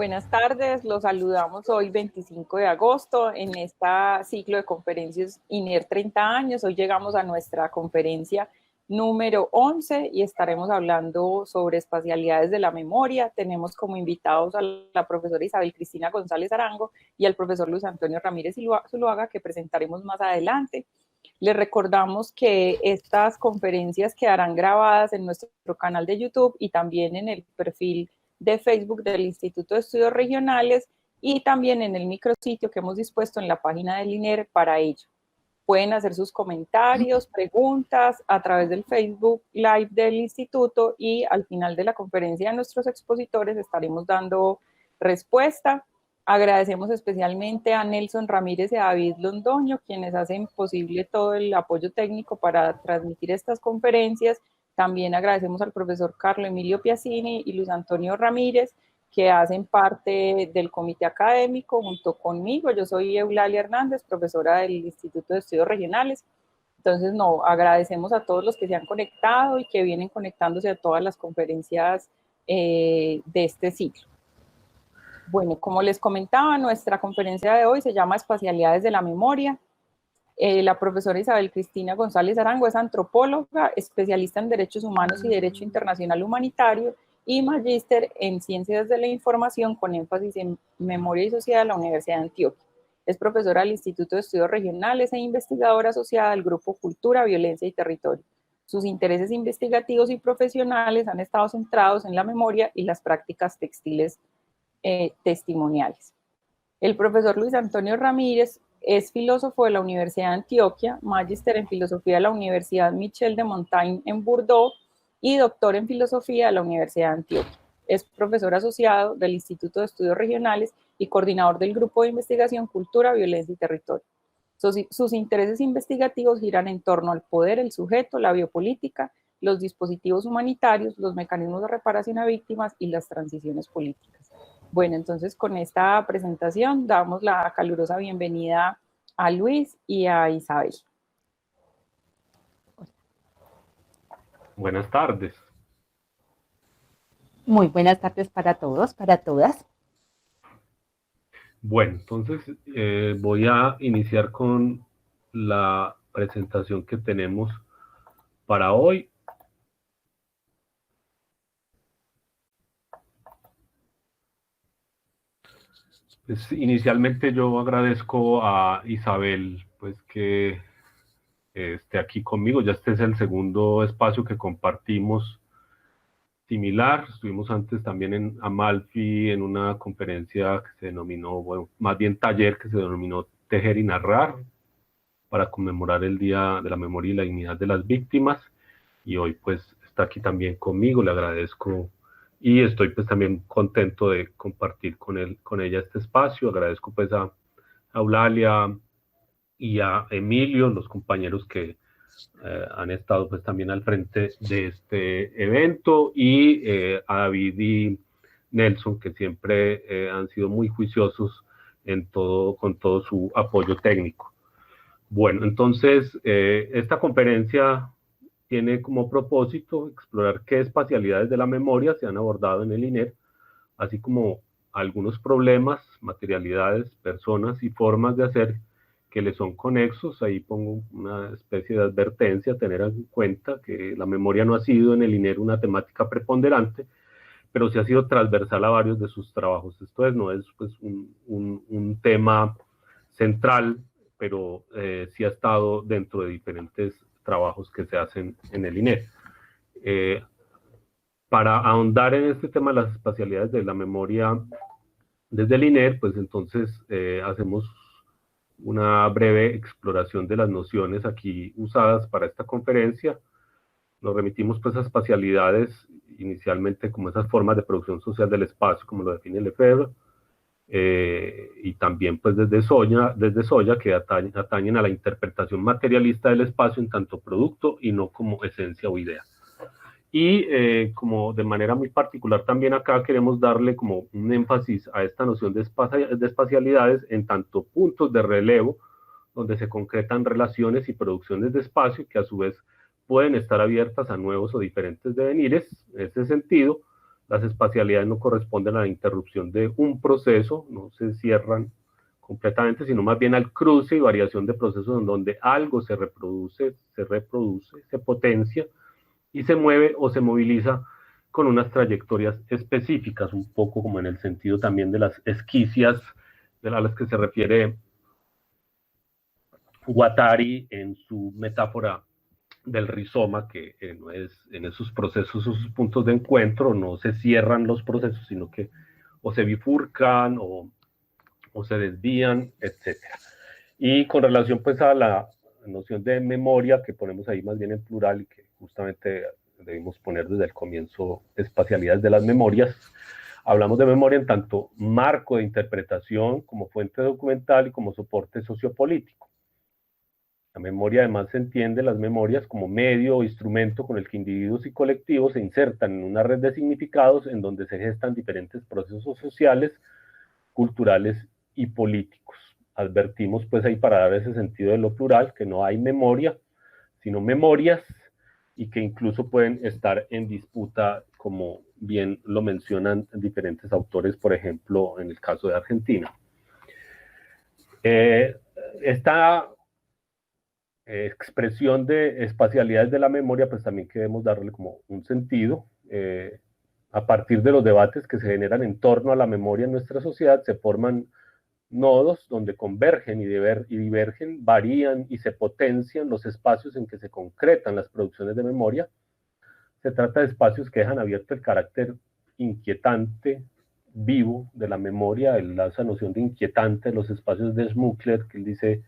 Buenas tardes, los saludamos hoy 25 de agosto en este ciclo de conferencias INER 30 años. Hoy llegamos a nuestra conferencia número 11 y estaremos hablando sobre espacialidades de la memoria. Tenemos como invitados a la profesora Isabel Cristina González Arango y al profesor Luis Antonio Ramírez Zuluaga, que presentaremos más adelante. Les recordamos que estas conferencias quedarán grabadas en nuestro canal de YouTube y también en el perfil de Facebook del Instituto de Estudios Regionales y también en el micrositio que hemos dispuesto en la página del INER para ello. Pueden hacer sus comentarios, preguntas a través del Facebook Live del Instituto y al final de la conferencia de nuestros expositores estaremos dando respuesta. Agradecemos especialmente a Nelson Ramírez y a David Londoño, quienes hacen posible todo el apoyo técnico para transmitir estas conferencias. También agradecemos al profesor Carlo Emilio Piazzini y Luis Antonio Ramírez, que hacen parte del comité académico junto conmigo. Yo soy Eulalia Hernández, profesora del Instituto de Estudios Regionales. Entonces, agradecemos a todos los que se han conectado y que vienen conectándose a todas las conferencias de este ciclo. Bueno, como les comentaba, nuestra conferencia de hoy se llama Espacialidades de la Memoria. La profesora Isabel Cristina González Arango es antropóloga, especialista en Derechos Humanos y Derecho Internacional Humanitario y magíster en Ciencias de la Información con énfasis en Memoria y Sociedad de la Universidad de Antioquia. Es profesora del Instituto de Estudios Regionales e investigadora asociada al Grupo Cultura, Violencia y Territorio. Sus intereses investigativos y profesionales han estado centrados en la memoria y las prácticas textiles testimoniales. El profesor Luis Antonio Ramírez es filósofo de la Universidad de Antioquia, magíster en filosofía de la Universidad Michel de Montaigne en Bordeaux y doctor en filosofía de la Universidad de Antioquia. Es profesor asociado del Instituto de Estudios Regionales y coordinador del Grupo de Investigación Cultura, Violencia y Territorio. Sus intereses investigativos giran en torno al poder, el sujeto, la biopolítica, los dispositivos humanitarios, los mecanismos de reparación a víctimas y las transiciones políticas. Bueno, entonces con esta presentación damos la calurosa bienvenida a Luis y a Isabel. Buenas tardes. Muy buenas tardes para todos, para todas. Bueno, entonces voy a iniciar con la presentación que tenemos para hoy. Pues, inicialmente yo agradezco a Isabel pues que esté aquí conmigo. Ya este es el segundo espacio que compartimos similar. Estuvimos antes también en Amalfi en una conferencia que se denominó, bueno, más bien taller que se denominó Tejer y Narrar, para conmemorar el Día de la Memoria y la Dignidad de las Víctimas. Y hoy pues está aquí también conmigo, le agradezco y estoy pues también contento de compartir con ella este espacio. Agradezco pues a Eulalia y a Emilio, los compañeros que han estado pues también al frente de este evento, y a David y Nelson, que siempre han sido muy juiciosos en con todo su apoyo técnico. Bueno, entonces esta conferencia tiene como propósito explorar qué espacialidades de la memoria se han abordado en el INER, así como algunos problemas, materialidades, personas y formas de hacer que le son conexos. Ahí pongo una especie de advertencia a tener en cuenta que la memoria no ha sido en el INER una temática preponderante, pero sí ha sido transversal a varios de sus trabajos. Esto no es pues, un tema central, pero sí ha estado dentro de diferentes trabajos que se hacen en el INER. Para ahondar en este tema de las espacialidades de la memoria desde el INER, pues entonces hacemos una breve exploración de las nociones aquí usadas para esta conferencia. Nos remitimos pues a espacialidades inicialmente como esas formas de producción social del espacio, como lo define Lefebvre, y también pues desde Soya, que atañen a la interpretación materialista del espacio en tanto producto y no como esencia o idea. Y como de manera muy particular también acá queremos darle como un énfasis a esta noción de espacialidades en tanto puntos de relevo donde se concretan relaciones y producciones de espacio que a su vez pueden estar abiertas a nuevos o diferentes devenires. En ese sentido, Las espacialidades no corresponden a la interrupción de un proceso, no se cierran completamente, sino más bien al cruce y variación de procesos en donde algo se reproduce, se potencia y se mueve o se moviliza con unas trayectorias específicas, un poco como en el sentido también de las esquicias a las que se refiere Guattari en su metáfora del rizoma, que no es en esos procesos, esos puntos de encuentro, no se cierran los procesos, sino que o se bifurcan o se desvían, etc. Y con relación pues a la noción de memoria, que ponemos ahí más bien en plural y que justamente debimos poner desde el comienzo espacialidades de las memorias, hablamos de memoria en tanto marco de interpretación, como fuente documental y como soporte sociopolítico. La memoria además se entiende las memorias como medio o instrumento con el que individuos y colectivos se insertan en una red de significados en donde se gestan diferentes procesos sociales, culturales y políticos. Advertimos pues ahí para dar ese sentido de lo plural, que no hay memoria, sino memorias, y que incluso pueden estar en disputa, como bien lo mencionan diferentes autores, por ejemplo, en el caso de Argentina. Esta expresión de espacialidades de la memoria, pues también queremos darle como un sentido. A partir de los debates que se generan en torno a la memoria en nuestra sociedad, se forman nodos donde convergen y divergen, varían y se potencian los espacios en que se concretan las producciones de memoria. Se trata de espacios que dejan abierto el carácter inquietante, vivo de la memoria, esa noción de inquietante, los espacios de Schmuckler, que él dice,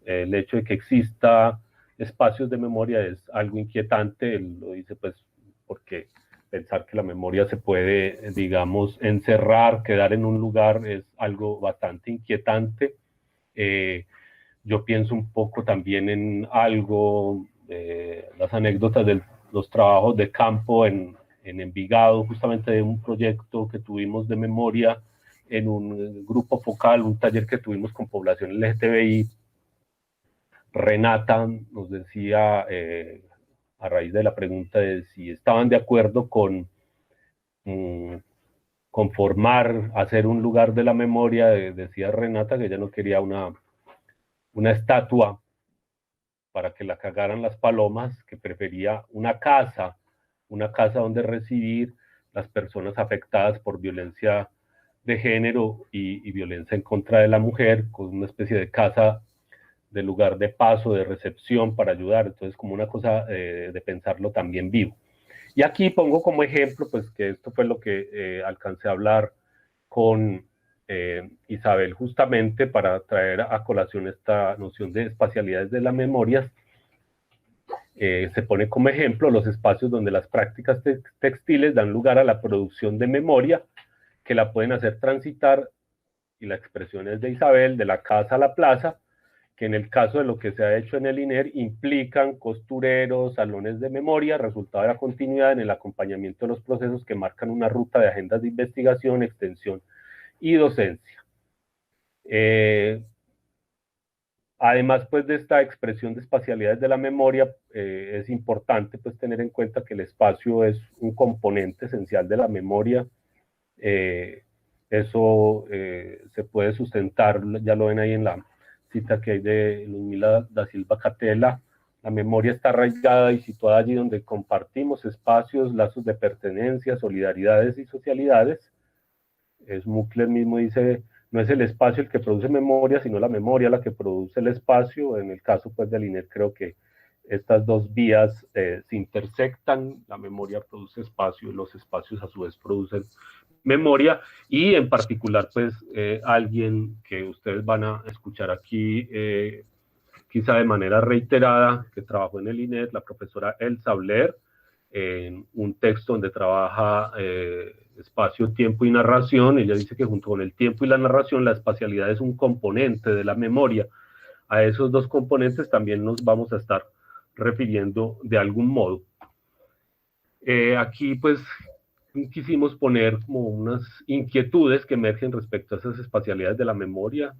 el hecho de que exista espacios de memoria es algo inquietante, él lo dice pues porque pensar que la memoria se puede, digamos, encerrar, quedar en un lugar es algo bastante inquietante. Yo pienso un poco también en algo, las anécdotas de los trabajos de campo en Envigado, justamente de un proyecto que tuvimos de memoria en un grupo focal, un taller que tuvimos con población LGTBI. Renata nos decía, a raíz de la pregunta de si estaban de acuerdo con conformar, hacer un lugar de la memoria, decía Renata que ella no quería una estatua para que la cagaran las palomas, que prefería una casa donde recibir las personas afectadas por violencia de género y violencia en contra de la mujer, con una especie de casa de lugar de paso, de recepción para ayudar. Entonces, como una cosa de pensarlo también vivo. Y aquí pongo como ejemplo, pues que esto fue lo que alcancé a hablar con Isabel, justamente para traer a colación esta noción de espacialidades de las memorias. Se pone como ejemplo los espacios donde las prácticas textiles dan lugar a la producción de memoria, que la pueden hacer transitar, y la expresión es de Isabel, de la casa a la plaza, que en el caso de lo que se ha hecho en el INER implican costureros, salones de memoria, resultado de la continuidad en el acompañamiento de los procesos que marcan una ruta de agendas de investigación, extensión y docencia. Además pues de esta expresión de espacialidades de la memoria, es importante pues tener en cuenta que el espacio es un componente esencial de la memoria. Eso se puede sustentar, ya lo ven ahí en la cita que hay de Ludmila da Silva Catela. La memoria está arraigada y situada allí donde compartimos espacios, lazos de pertenencia, solidaridades y socialidades. Schmuckler mismo dice, no es el espacio el que produce memoria, sino la memoria la que produce el espacio. En el caso pues del INER creo que estas dos vías se intersectan, la memoria produce espacio y los espacios a su vez producen memoria, y en particular pues alguien que ustedes van a escuchar aquí quizá de manera reiterada, que trabajó en el INER, la profesora Elsa Blair, en un texto donde trabaja espacio, tiempo y narración. Ella dice que junto con el tiempo y la narración, la espacialidad es un componente de la memoria. A esos dos componentes también nos vamos a estar refiriendo de algún modo. Aquí pues quisimos poner como unas inquietudes que emergen respecto a esas espacialidades de la memoria,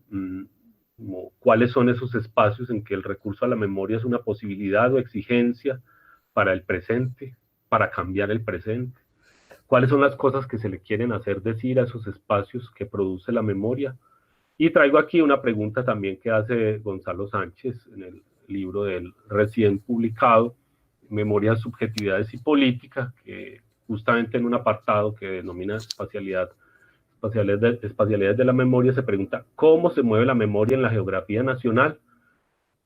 como cuáles son esos espacios en que el recurso a la memoria es una posibilidad o exigencia para el presente, para cambiar el presente, cuáles son las cosas que se le quieren hacer decir a esos espacios que produce la memoria. Y traigo aquí una pregunta también que hace Gonzalo Sánchez en el libro del recién publicado, Memorias, Subjetividades y Política, que justamente en un apartado que denomina espacialidades de la memoria, se pregunta cómo se mueve la memoria en la geografía nacional,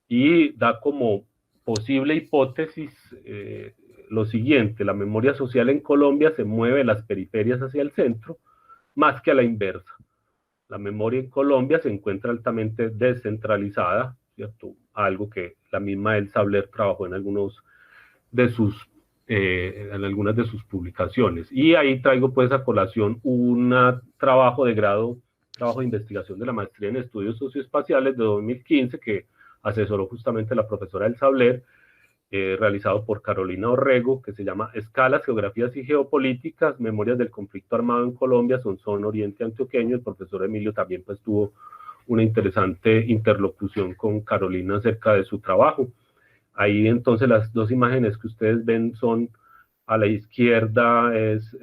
y da como posible hipótesis lo siguiente: la memoria social en Colombia se mueve de las periferias hacia el centro, más que a la inversa. La memoria en Colombia se encuentra altamente descentralizada, ¿cierto? Algo que la misma Elsa Habler trabajó en algunas de sus publicaciones. Y ahí traigo pues a colación un trabajo de grado, trabajo de investigación de la maestría en estudios socioespaciales de 2015, que asesoró justamente la profesora Elsa Habler, realizado por Carolina Orrego, que se llama Escalas, Geografías y Geopolíticas, Memorias del Conflicto Armado en Colombia, Sonsón, Oriente Antioqueño. El profesor Emilio también pues tuvo una interesante interlocución con Carolina acerca de su trabajo. Ahí entonces las dos imágenes que ustedes ven son, a la izquierda es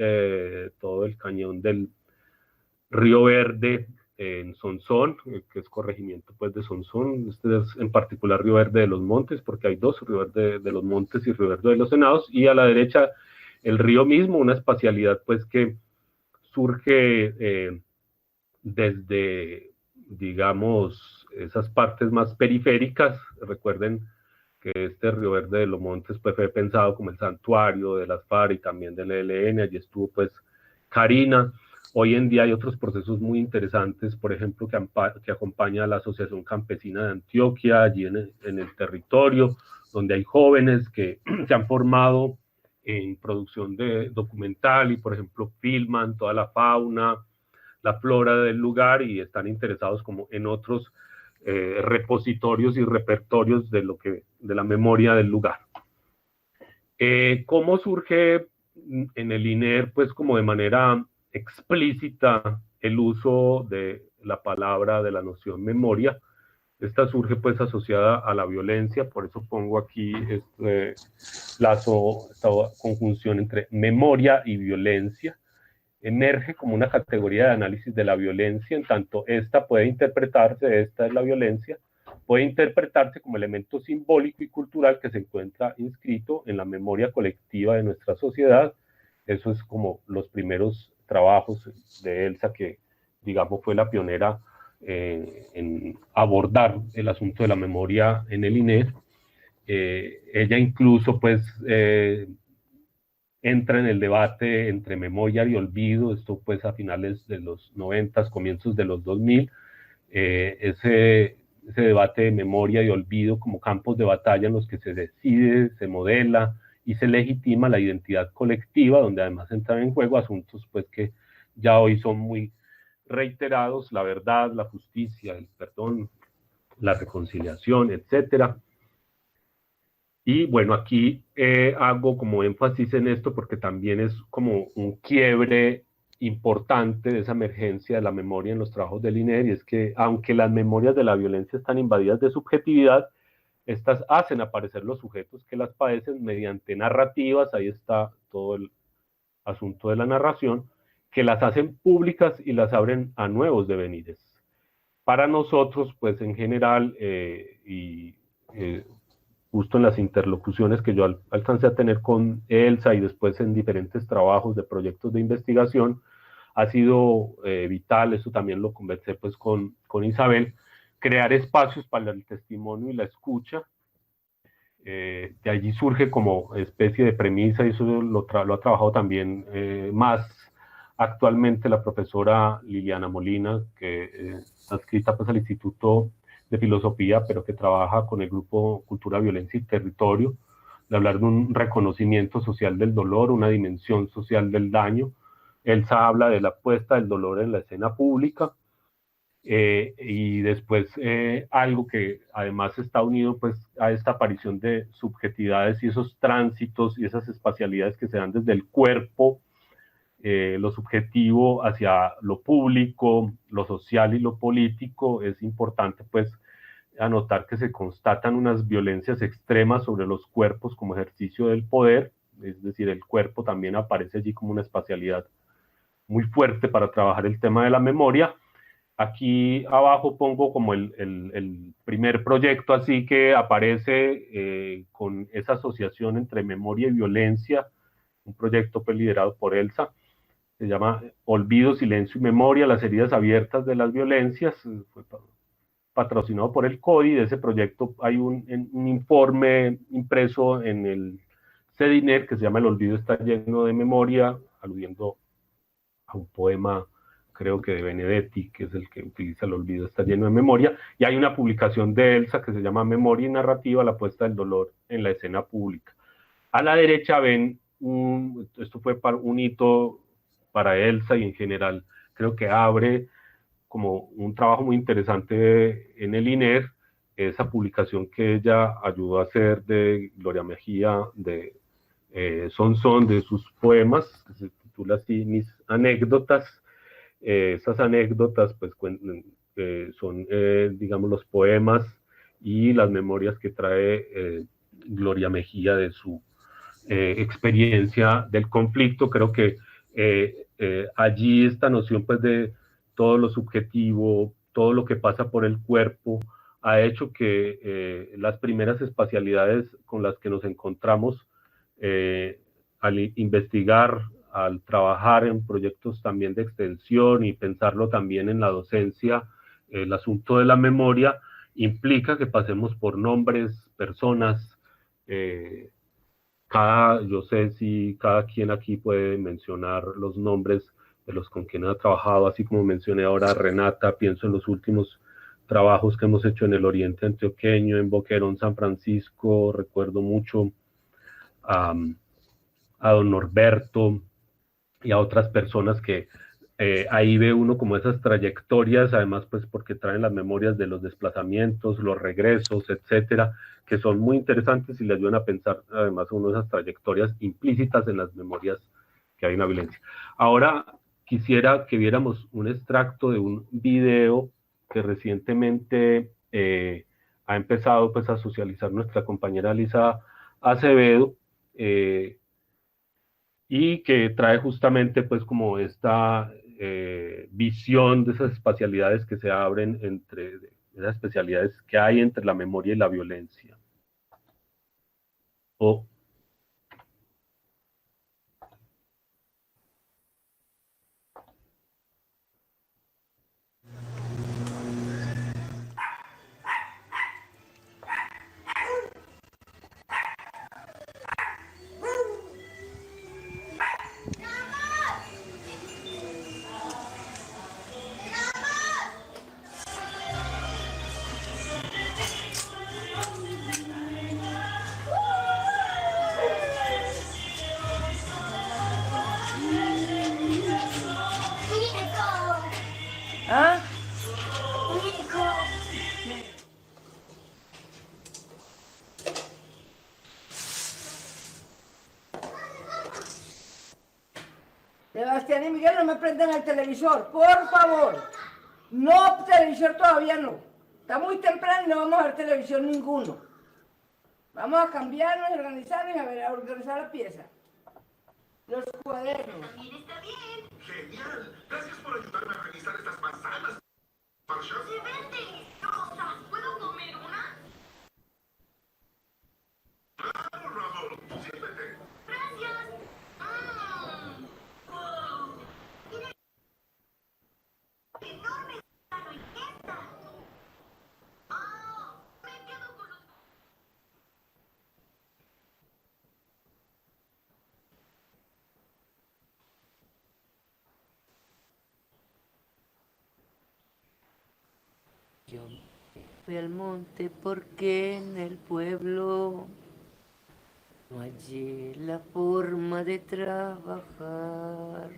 todo el cañón del Río Verde en Sonsón, que es corregimiento pues de Sonsón. Este es en particular Río Verde de los Montes, porque hay dos, Río Verde de los Montes y Río Verde de los Venados, y a la derecha el río mismo, una espacialidad pues que surge desde, digamos, esas partes más periféricas. Recuerden que este Río Verde de los Montes pues fue pensado como el santuario de las FARC y también del ELN, allí estuvo pues Karina. Hoy en día hay otros procesos muy interesantes, por ejemplo, que acompaña a la Asociación Campesina de Antioquia, allí en el territorio, donde hay jóvenes que se han formado en producción de documental y, por ejemplo, filman toda la fauna, la flora del lugar, y están interesados como en otros repositorios y repertorios de la memoria del lugar. ¿Cómo surge en el INER, pues como de manera explícita, el uso de la palabra, de la noción memoria? Esta surge pues asociada a la violencia, por eso pongo aquí este lazo, esta conjunción entre memoria y violencia. Emerge como una categoría de análisis de la violencia, en tanto esta puede interpretarse, esta es la violencia, puede interpretarse como elemento simbólico y cultural que se encuentra inscrito en la memoria colectiva de nuestra sociedad. Eso es como los primeros trabajos de Elsa, que digamos fue la pionera en abordar el asunto de la memoria en el INER. Ella incluso pues entra en el debate entre memoria y olvido, esto pues a finales de los 90, comienzos de los 2000, ese debate de memoria y olvido como campos de batalla en los que se decide, se modela y se legitima la identidad colectiva, donde además entran en juego asuntos pues que ya hoy son muy reiterados: la verdad, la justicia, el perdón, la reconciliación, etcétera. Y bueno, aquí hago como énfasis en esto porque también es como un quiebre importante de esa emergencia de la memoria en los trabajos del INER, y es que aunque las memorias de la violencia están invadidas de subjetividad, estas hacen aparecer los sujetos que las padecen mediante narrativas. Ahí está todo el asunto de la narración, que las hacen públicas y las abren a nuevos devenires. Para nosotros, pues en general, justo en las interlocuciones que yo alcancé a tener con Elsa y después en diferentes trabajos de proyectos de investigación, ha sido vital, eso también lo conversé pues con Isabel, crear espacios para el testimonio y la escucha. De allí surge como especie de premisa, y eso lo ha trabajado también más actualmente la profesora Liliana Molina, que está adscrita pues al Instituto de Filosofía, pero que trabaja con el grupo Cultura, Violencia y Territorio, de hablar de un reconocimiento social del dolor, una dimensión social del daño. Elsa habla de la puesta del dolor en la escena pública, y después algo que además está unido pues a esta aparición de subjetividades y esos tránsitos y esas espacialidades que se dan desde el cuerpo, lo subjetivo hacia lo público, lo social y lo político. Es importante pues anotar que se constatan unas violencias extremas sobre los cuerpos como ejercicio del poder, es decir, el cuerpo también aparece allí como una espacialidad muy fuerte para trabajar el tema de la memoria. Aquí abajo pongo como el primer proyecto así que aparece con esa asociación entre memoria y violencia, un proyecto pues liderado por Elsa, se llama Olvido, Silencio y Memoria, las heridas abiertas de las violencias, fue patrocinado por el CODI. De ese proyecto hay un informe impreso en el CEDINER que se llama El olvido está lleno de memoria, aludiendo a un poema, creo que de Benedetti, que es el que utiliza el olvido está lleno de memoria, y hay una publicación de Elsa que se llama Memoria y Narrativa, la puesta del dolor en la escena pública. A la derecha ven, esto fue un hito para Elsa y en general creo que abre como un trabajo muy interesante en el INER, esa publicación que ella ayudó a hacer de Gloria Mejía, de Son, de sus poemas, que se titula así, Mis anécdotas. Esas anécdotas pues son, digamos, los poemas y las memorias que trae Gloria Mejía de su experiencia del conflicto. Creo que allí esta noción pues de todo lo subjetivo, todo lo que pasa por el cuerpo, ha hecho que las primeras espacialidades con las que nos encontramos al investigar, al trabajar en proyectos también de extensión y pensarlo también en la docencia, el asunto de la memoria implica que pasemos por nombres, personas, yo sé si cada quien aquí puede mencionar los nombres de los con quien ha trabajado, así como mencioné ahora a Renata, pienso en los últimos trabajos que hemos hecho en el Oriente Antioqueño, en Boquerón, San Francisco, recuerdo mucho a don Norberto y a otras personas que ahí ve uno como esas trayectorias, además pues porque traen las memorias de los desplazamientos, los regresos, etcétera, que son muy interesantes y le ayudan a pensar además uno esas trayectorias implícitas en las memorias que hay una violencia. Ahora quisiera que viéramos un extracto de un video que recientemente ha empezado pues a socializar nuestra compañera Lisa Acevedo, y que trae justamente pues como esta visión de esas espacialidades que se abren entre esas especialidades que hay entre la memoria y la violencia. O ¿Ah? Sebastián y Miguel, no me prendan el televisor, por favor. No, televisor todavía no. Está muy temprano y no vamos a ver televisión ninguno. Vamos a cambiarnos, a organizarnos y a organizar la pieza. Los cuadernos. También está bien. Genial. Gracias por ayudarme a revisar estas manzanas. ¿Marshall? ¡Se ven deliciosas! ¿Puedo comer una? Claro, Ramón. Siéntate. Gracias. Wow. Tiene enorme y esta. Me quedo con los... Yo fui al monte porque en el pueblo no hallé la forma de trabajar.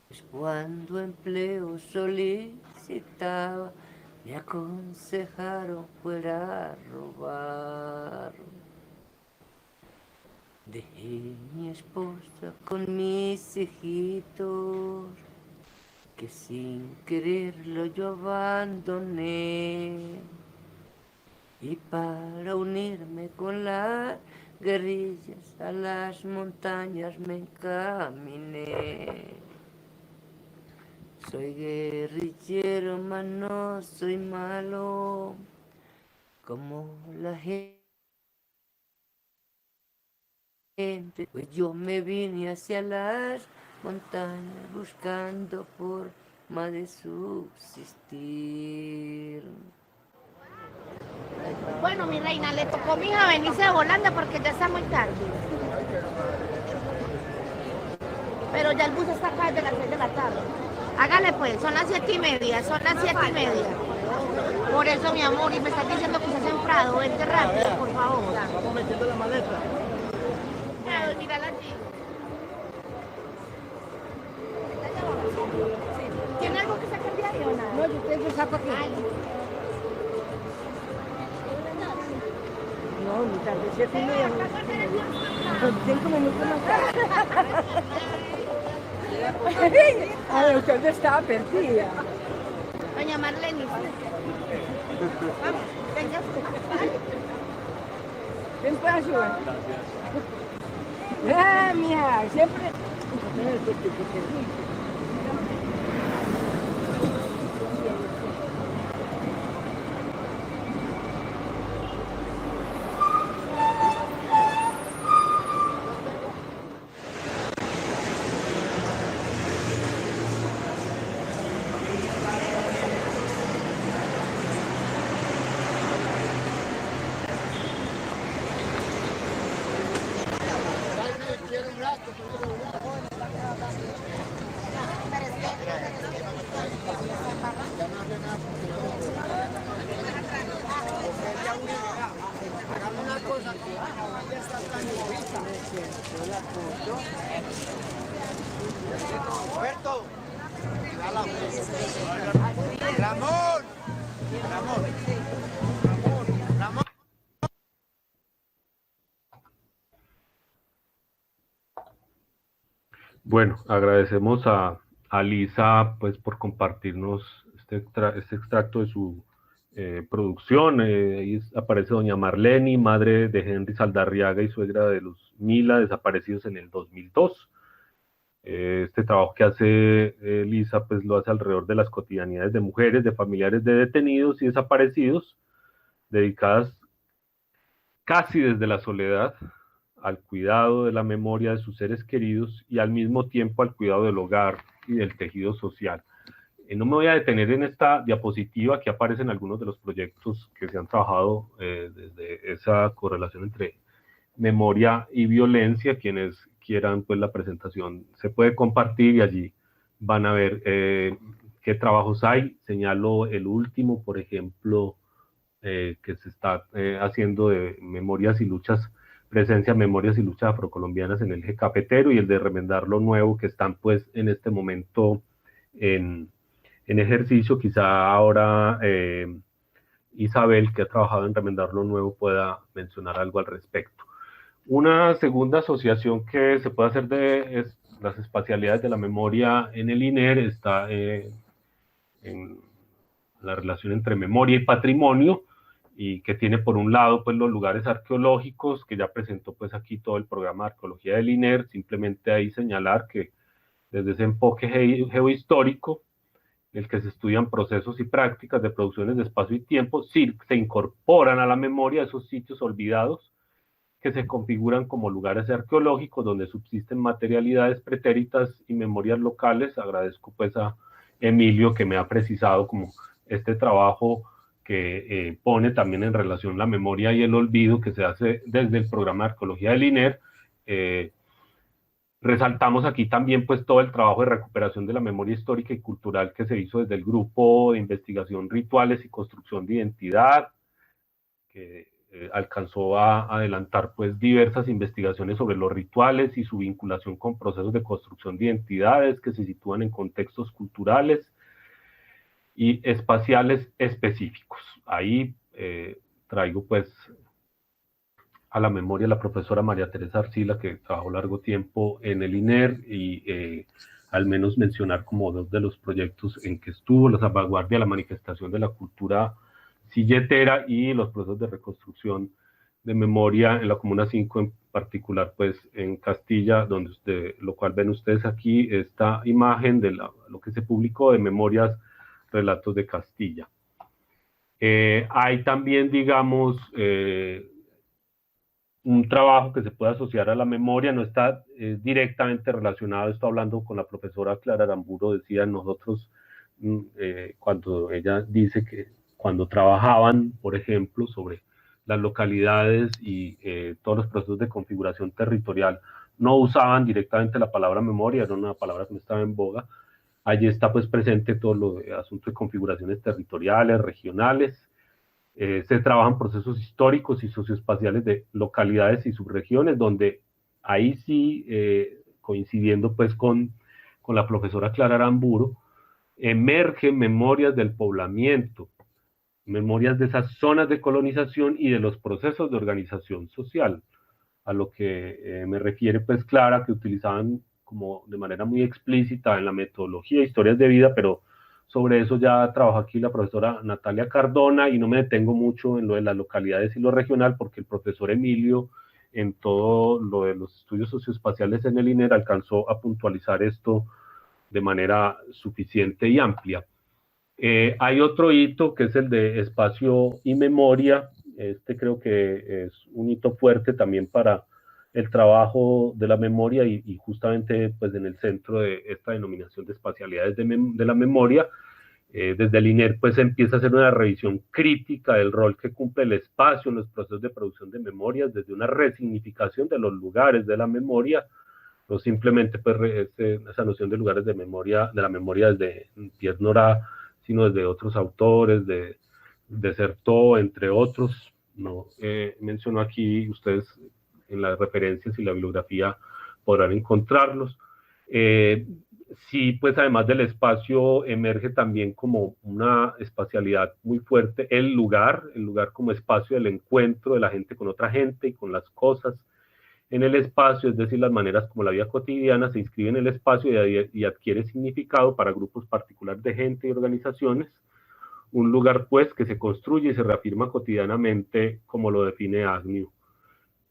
Pues cuando empleo solicitaba, me aconsejaron fuera a robar. Dejé mi esposa con mis hijitos, que sin quererlo yo abandoné, y para unirme con la guerrillas a las montañas me encaminé. Soy guerrillero, mas no soy malo, como la gente. Pues yo me vine hacia las montañas buscando forma de subsistir. Bueno, mi reina, le tocó a mi hija venirse de Holanda porque ya está muy tarde. Pero ya el bus está acá desde las 6 de la tarde. Hágale pues, son las 7:30, son las 7:30. Por eso, mi amor, y me estás diciendo que estás en Prado, vente rápido, por favor. Vamos metiendo la maleta. Mírala allí. ¿Tiene algo que sacar de ahí o nada? No, yo tengo que saco aquí. No, muy tarde, 7:30. Son 5 minutos más tarde. Ay, usted estaba perdida. Doña Marlene. Vamos, venga. Ven para ayudar. Mija, siempre. Roberto, Ramón, Ramón. Bueno, agradecemos a Lisa pues por compartirnos este extracto de su producción. Ahí aparece doña Marlene, madre de Henry Saldarriaga y suegra de los Mila, desaparecidos en el 2002. Este trabajo que hace Lisa pues lo hace alrededor de las cotidianidades de mujeres, de familiares de detenidos y desaparecidos, dedicadas casi desde la soledad al cuidado de la memoria de sus seres queridos y al mismo tiempo al cuidado del hogar y del tejido social. No me voy a detener en esta diapositiva, aquí aparecen algunos de los proyectos que se han trabajado desde esa correlación entre memoria y violencia. Quienes quieran pues la presentación se puede compartir y allí van a ver qué trabajos hay. Señalo el último, por ejemplo, que se está haciendo de memorias y luchas, presencia, memorias y luchas afrocolombianas en el eje cafetero, y el de Remendar lo Nuevo, que están pues en este momento en ejercicio. Quizá ahora Isabel, que ha trabajado en Remendar lo Nuevo, pueda mencionar algo al respecto. Una segunda asociación que se puede hacer de las espacialidades de la memoria en el INER está en la relación entre memoria y patrimonio, y que tiene por un lado pues los lugares arqueológicos, que ya presentó pues aquí todo el programa de arqueología del INER. Simplemente ahí señalar que desde ese enfoque geohistórico, en el que se estudian procesos y prácticas de producciones de espacio y tiempo, sí, se incorporan a la memoria esos sitios olvidados que se configuran como lugares arqueológicos donde subsisten materialidades pretéritas y memorias locales. Agradezco pues a Emilio que me ha precisado como este trabajo que pone también en relación la memoria y el olvido que se hace desde el programa de arqueología del INER. Resaltamos aquí también pues todo el trabajo de recuperación de la memoria histórica y cultural que se hizo desde el grupo de investigación Rituales y Construcción de Identidad, que alcanzó a adelantar pues diversas investigaciones sobre los rituales y su vinculación con procesos de construcción de identidades que se sitúan en contextos culturales y espaciales específicos. Ahí traigo pues a la memoria la profesora María Teresa Arcila, que trabajó largo tiempo en el INER, y al menos mencionar como dos de los proyectos en que estuvo: la salvaguardia, la manifestación de la cultura silletera y los procesos de reconstrucción de memoria en la Comuna 5, en particular pues en Castilla, lo cual ven ustedes aquí esta imagen de lo que se publicó de Memorias, Relatos de Castilla. Hay también, digamos, un trabajo que se puede asociar a la memoria, no está directamente relacionado, estoy hablando con la profesora Clara Aramburo, decía nosotros, cuando ella dice que cuando trabajaban, por ejemplo, sobre las localidades y todos los procesos de configuración territorial, no usaban directamente la palabra memoria, era una palabra que no estaba en boga. Allí está pues presente todo lo de asuntos de configuraciones territoriales, regionales. Se trabajan procesos históricos y socioespaciales de localidades y subregiones, donde ahí sí, coincidiendo pues con la profesora Clara Aramburo, emergen memorias del poblamiento, memorias de esas zonas de colonización y de los procesos de organización social, a lo que me refiere pues Clara, que utilizaban como de manera muy explícita en la metodología de historias de vida, pero sobre eso ya trabaja aquí la profesora Natalia Cardona, y no me detengo mucho en lo de las localidades y lo regional, porque el profesor Emilio, en todo lo de los estudios socioespaciales en el INER, alcanzó a puntualizar esto de manera suficiente y amplia. Hay otro hito que es el de espacio y memoria. Este creo que es un hito fuerte también para el trabajo de la memoria y justamente pues en el centro de esta denominación de espacialidades de la memoria. Desde el INER pues empieza a hacer una revisión crítica del rol que cumple el espacio en los procesos de producción de memorias, desde una resignificación de los lugares de la memoria, no simplemente pues esa noción de lugares de la memoria desde Pierre Nora, sino desde otros autores, de Certeau, entre otros. No menciono aquí, ustedes en las referencias y la bibliografía podrán encontrarlos. Sí, pues además del espacio emerge también como una espacialidad muy fuerte el lugar como espacio del encuentro de la gente con otra gente y con las cosas en el espacio, es decir, las maneras como la vida cotidiana se inscribe en el espacio y adquiere significado para grupos particulares de gente y organizaciones. Un lugar, pues, que se construye y se reafirma cotidianamente, como lo define Agnew.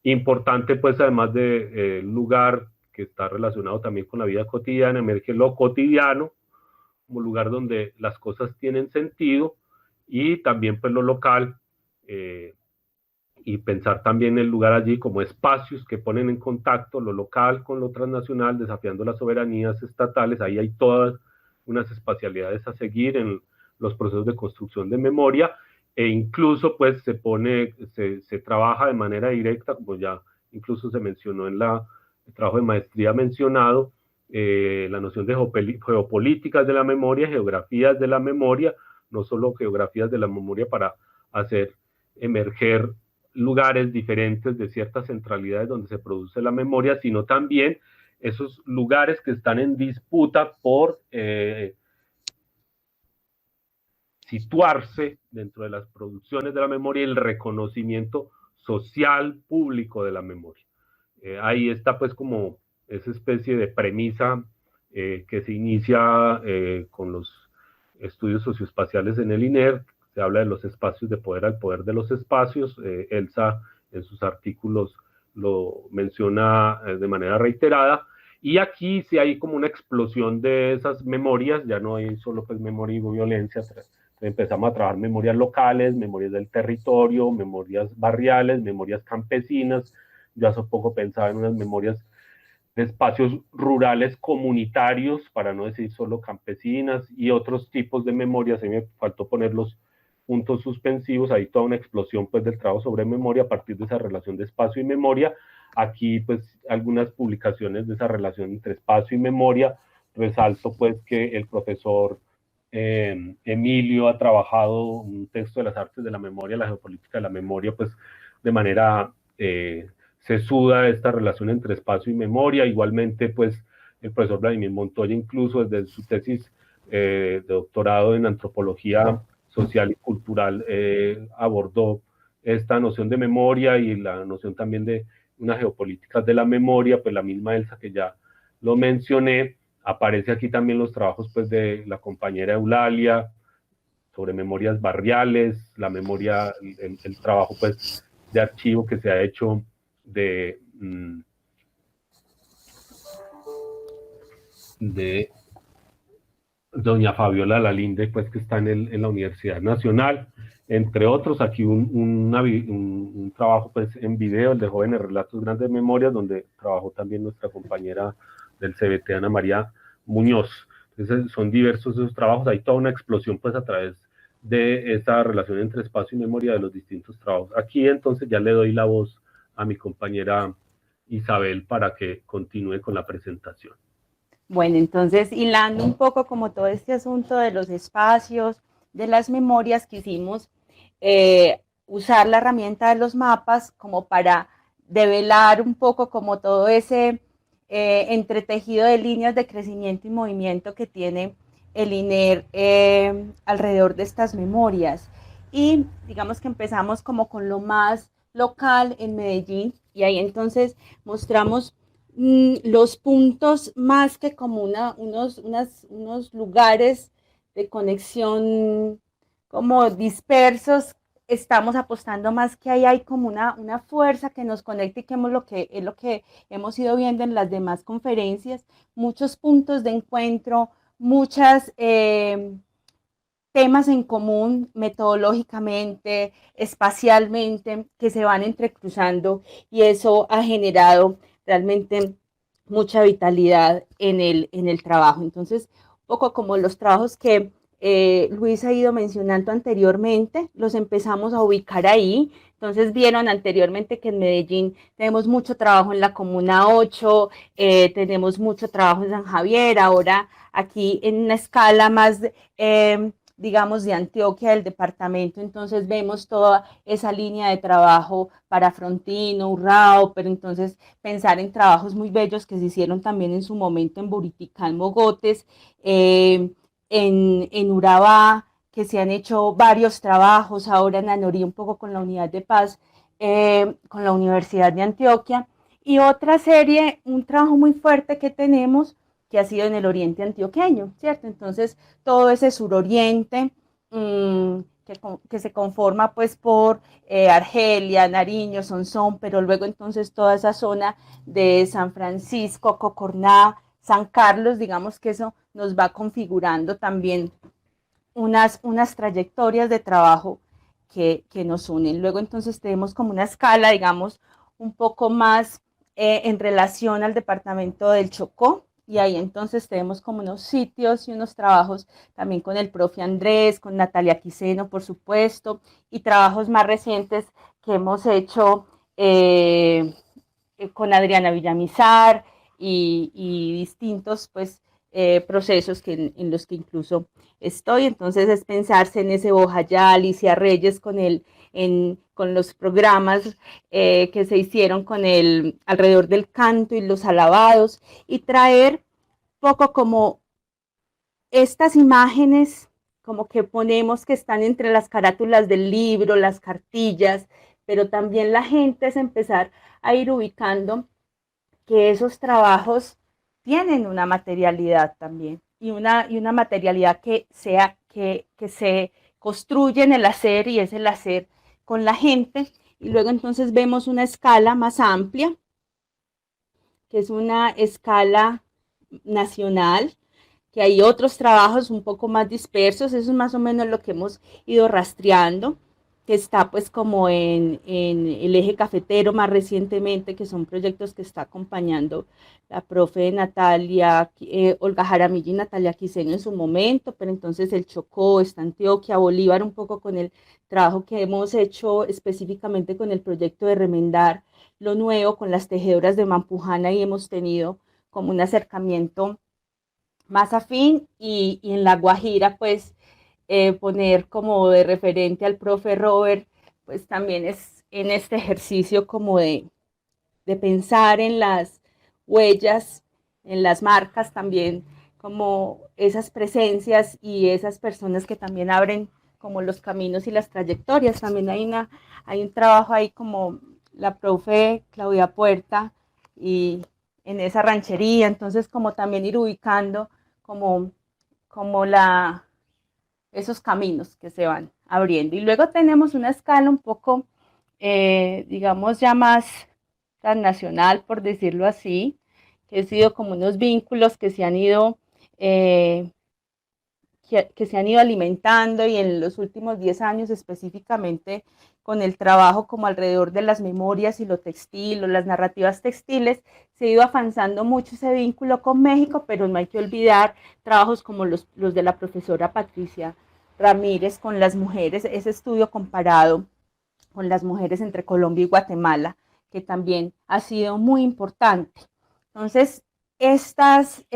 Importante, pues, además de lugar que está relacionado también con la vida cotidiana, emerge lo cotidiano, como lugar donde las cosas tienen sentido, y también, pues, lo local, y pensar también el lugar allí como espacios que ponen en contacto lo local con lo transnacional, desafiando las soberanías estatales. Ahí hay todas unas espacialidades a seguir en los procesos de construcción de memoria, e incluso pues se trabaja de manera directa, como ya incluso se mencionó en el trabajo de maestría mencionado, la noción de geopolíticas de la memoria, geografías de la memoria, no solo geografías de la memoria para hacer emerger lugares diferentes de ciertas centralidades donde se produce la memoria, sino también esos lugares que están en disputa por situarse dentro de las producciones de la memoria y el reconocimiento social público de la memoria. Ahí está pues como esa especie de premisa que se inicia con los estudios socioespaciales en el INER. Se habla de los espacios de poder al poder de los espacios. Elsa en sus artículos lo menciona de manera reiterada. Y aquí sí hay como una explosión de esas memorias, ya no hay solo pues memoria y violencia. Empezamos a trabajar memorias locales, memorias del territorio, memorias barriales, memorias campesinas. Yo hace poco pensaba en unas memorias de espacios rurales comunitarios, para no decir solo campesinas, y otros tipos de memorias. A mí me faltó poner los puntos suspensivos, hay toda una explosión pues del trabajo sobre memoria a partir de esa relación de espacio y memoria. Aquí pues algunas publicaciones de esa relación entre espacio y memoria. Resalto pues que el profesor Emilio ha trabajado un texto de las artes de la memoria, la geopolítica de la memoria, pues de manera sesuda esta relación entre espacio y memoria. Igualmente pues el profesor Vladimir Montoya, incluso desde su tesis de doctorado en antropología social y cultural, abordó esta noción de memoria y la noción también de unas geopolíticas de la memoria. Pues la misma Elsa, que ya lo mencioné. Aparece aquí también los trabajos pues de la compañera Eulalia sobre memorias barriales, la memoria, el trabajo pues de archivo que se ha hecho de doña Fabiola Lalinde, pues que está en la Universidad Nacional, entre otros. Aquí un trabajo pues en video, el de Jóvenes Relatos, Grandes Memorias, donde trabajó también nuestra compañera del CBT, Ana María Muñoz. Entonces son diversos esos trabajos, hay toda una explosión pues a través de esa relación entre espacio y memoria de los distintos trabajos. Aquí entonces ya le doy la voz a mi compañera Isabel para que continúe con la presentación. Bueno, entonces, hilando un poco como todo este asunto de los espacios, de las memorias, quisimos usar la herramienta de los mapas como para develar un poco como todo ese entretejido de líneas de crecimiento y movimiento que tiene el INER alrededor de estas memorias. Y digamos que empezamos como con lo más local en Medellín, y ahí entonces mostramos los puntos más que como unos lugares de conexión como dispersos. Estamos apostando más que ahí hay como una fuerza que nos conecta y que es lo que hemos ido viendo en las demás conferencias, muchos puntos de encuentro, muchas temas en común metodológicamente, espacialmente, que se van entrecruzando, y eso ha generado realmente mucha vitalidad en el trabajo. Entonces, un poco como los trabajos que Luis ha ido mencionando anteriormente, los empezamos a ubicar ahí. Entonces vieron anteriormente que en Medellín tenemos mucho trabajo en la Comuna 8, tenemos mucho trabajo en San Javier, ahora aquí en una escala más digamos, de Antioquia, del departamento. Entonces vemos toda esa línea de trabajo para Frontino, Urrao, pero entonces pensar en trabajos muy bellos que se hicieron también en su momento en Buriticá, en Mogotes, en Urabá, que se han hecho varios trabajos, ahora en Anorí un poco con la Unidad de Paz, con la Universidad de Antioquia, y otra serie, un trabajo muy fuerte que tenemos, que ha sido en el oriente antioqueño, ¿cierto? Entonces, todo ese suroriente que se conforma pues por Argelia, Nariño, Sonsón, pero luego entonces toda esa zona de San Francisco, Cocorná, San Carlos, digamos que eso nos va configurando también unas trayectorias de trabajo que nos unen. Luego entonces tenemos como una escala, digamos, un poco más en relación al departamento del Chocó, y ahí entonces tenemos como unos sitios y unos trabajos también con el profe Andrés, con Natalia Quiseno, por supuesto, y trabajos más recientes que hemos hecho con Adriana Villamizar y distintos pues procesos en los que incluso estoy. Entonces es pensarse en ese Bojayá, Alicia Reyes con los programas que se hicieron con alrededor del canto y los alabados, y traer poco como estas imágenes como que ponemos que están entre las carátulas del libro, las cartillas, pero también la gente es empezar a ir ubicando que esos trabajos tienen una materialidad también, y una materialidad que se construye en el hacer, y es el hacer con la gente. Y luego entonces vemos una escala más amplia, que es una escala nacional, que hay otros trabajos un poco más dispersos. Eso es más o menos lo que hemos ido rastreando, que está pues como en el eje cafetero más recientemente, que son proyectos que está acompañando la profe Natalia, Olga Jaramillo y Natalia Quiseno en su momento, pero entonces el Chocó, está Antioquia, Bolívar, un poco con el trabajo que hemos hecho específicamente con el proyecto de remendar lo nuevo con las tejedoras de Mampujana, y hemos tenido como un acercamiento más afín, y en La Guajira pues poner como de referente al profe Robert, pues también es en este ejercicio como de pensar en las huellas, en las marcas también, como esas presencias y esas personas que también abren como los caminos y las trayectorias. También hay un trabajo ahí como la profe Claudia Puerta y en esa ranchería, entonces como también ir ubicando como esos caminos que se van abriendo. Y luego tenemos una escala un poco digamos, ya más transnacional, por decirlo así, que han sido como unos vínculos que se han ido, que se han ido alimentando, y en los últimos 10 años específicamente con el trabajo como alrededor de las memorias y lo textil o las narrativas textiles, se ha ido avanzando mucho ese vínculo con México, pero no hay que olvidar trabajos como los de la profesora Patricia Ramírez con las mujeres, ese estudio comparado con las mujeres entre Colombia y Guatemala, que también ha sido muy importante. Entonces, estas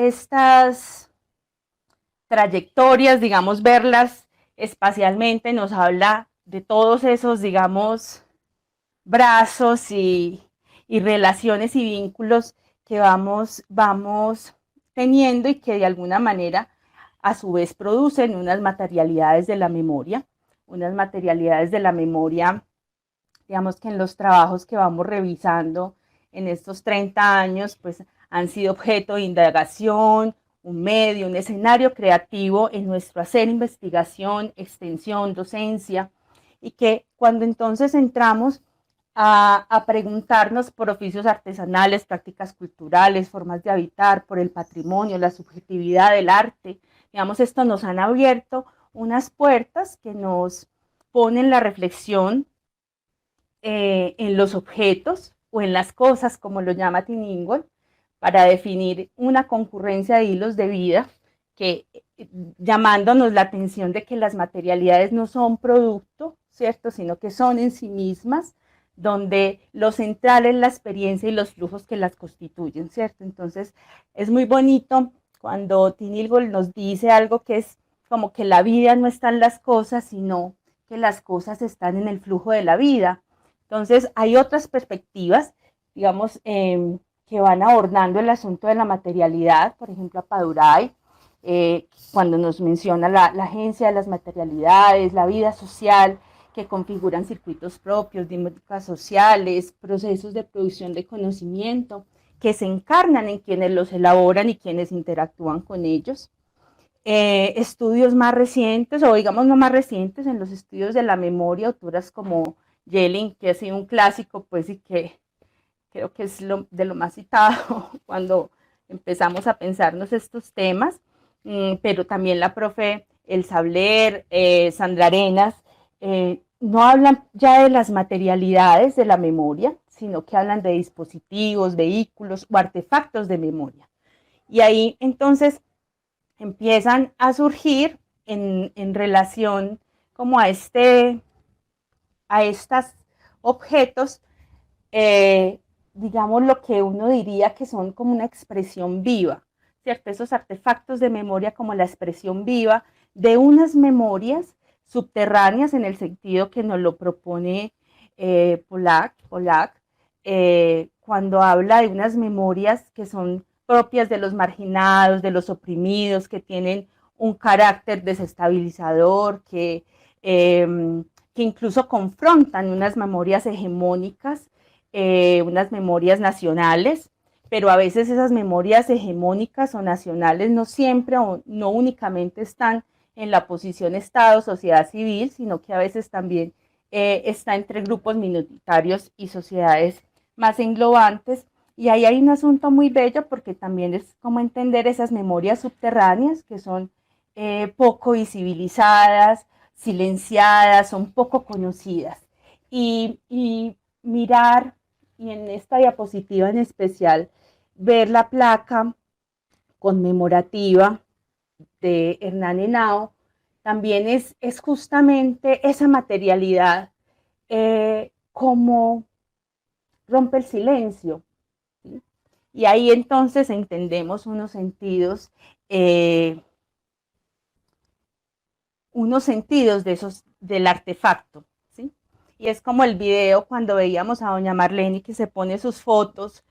trayectorias, digamos, verlas espacialmente nos habla de todos esos, digamos, brazos y relaciones y vínculos que vamos teniendo, y que de alguna manera a su vez producen unas materialidades de la memoria, digamos, que en los trabajos que vamos revisando en estos 30 años, pues han sido objeto de indagación, un medio, un escenario creativo en nuestro hacer investigación, extensión, docencia, y que cuando entonces entramos a preguntarnos por oficios artesanales, prácticas culturales, formas de habitar, por el patrimonio, la subjetividad del arte, digamos, esto nos han abierto unas puertas que nos ponen la reflexión en los objetos o en las cosas, como lo llama Tiningol, para definir una concurrencia de hilos de vida, que llamándonos la atención de que las materialidades no son producto, ¿cierto?, sino que son en sí mismas, donde lo central es la experiencia y los flujos que las constituyen, ¿cierto? Entonces, es muy bonito cuando Tiningol nos dice algo que es como que la vida no está en las cosas, sino que las cosas están en el flujo de la vida. Entonces, hay otras perspectivas, digamos, que van abordando el asunto de la materialidad, por ejemplo, a Paduray, cuando nos menciona la agencia de las materialidades, la vida social, que configuran circuitos propios, dinámicas sociales, procesos de producción de conocimiento, que se encarnan en quienes los elaboran y quienes interactúan con ellos. Estudios más recientes, o digamos no más recientes, en los estudios de la memoria, autoras como Yelling, que ha sido un clásico, pues, y que creo que es de lo más citado cuando empezamos a pensarnos estos temas, pero también la profe Elsa Blair, Sandra Arenas, no hablan ya de las materialidades de la memoria, sino que hablan de dispositivos, vehículos o artefactos de memoria. Y ahí entonces empiezan a surgir en relación como a estos objetos, digamos, lo que uno diría que son como una expresión viva, ¿cierto? Esos artefactos de memoria como la expresión viva de unas memorias subterráneas, en el sentido que nos lo propone Polak, cuando habla de unas memorias que son propias de los marginados, de los oprimidos, que tienen un carácter desestabilizador, que incluso confrontan unas memorias hegemónicas, unas memorias nacionales, pero a veces esas memorias hegemónicas o nacionales no siempre o no únicamente están en la posición Estado, sociedad civil, sino que a veces también está entre grupos minoritarios y sociedades más englobantes. Y ahí hay un asunto muy bello, porque también es como entender esas memorias subterráneas que son poco visibilizadas, silenciadas, son poco conocidas. Y mirar, y en esta diapositiva en especial, ver la placa conmemorativa de Hernán Henao, también es justamente esa materialidad, como rompe el silencio, ¿sí? Y ahí entonces entendemos unos sentidos del artefacto, ¿sí? Y es como el video cuando veíamos a doña Marlene que se pone sus fotos.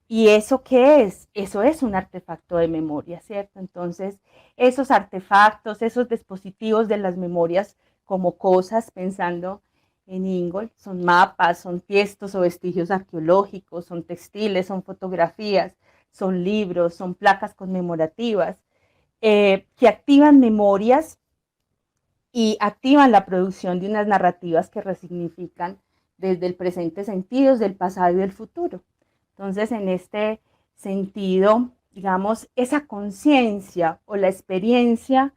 ¿Y eso qué es? Eso es un artefacto de memoria, ¿cierto? Entonces, esos artefactos, esos dispositivos de las memorias como cosas, pensando en Ingold, son mapas, son tiestos o vestigios arqueológicos, son textiles, son fotografías, son libros, son placas conmemorativas, que activan memorias y activan la producción de unas narrativas que resignifican desde el presente sentidos del pasado y del futuro. Entonces, en este sentido, digamos, esa conciencia o la experiencia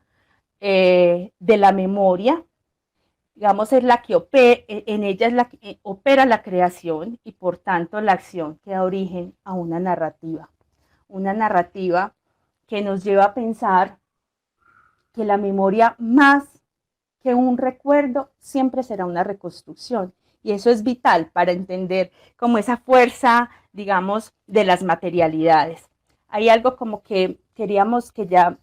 de la memoria, digamos, es la que en ella es la que opera la creación y por tanto la acción que da origen a una narrativa que nos lleva a pensar que la memoria, más que un recuerdo, siempre será una reconstrucción. Y eso es vital para entender como esa fuerza, digamos, de las materialidades. Hay algo como que queríamos que ya,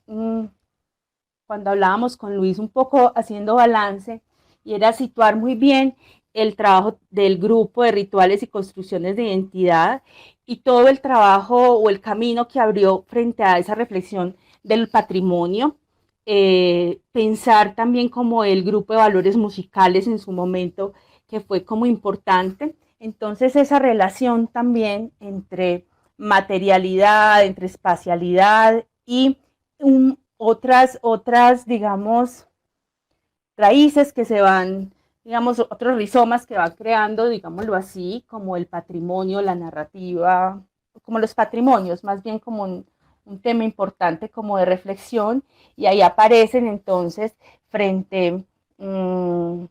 cuando hablábamos con Luis, un poco haciendo balance, y era situar muy bien el trabajo del grupo de rituales y construcciones de identidad y todo el trabajo o el camino que abrió frente a esa reflexión del patrimonio. Pensar también como el grupo de valores musicales en su momento, que fue como importante. Entonces esa relación también entre materialidad, entre espacialidad y otras, digamos, raíces que se van, digamos, otros rizomas que van creando, digámoslo así, como el patrimonio, la narrativa, como los patrimonios, más bien como un tema importante como de reflexión, y ahí aparecen entonces frente, como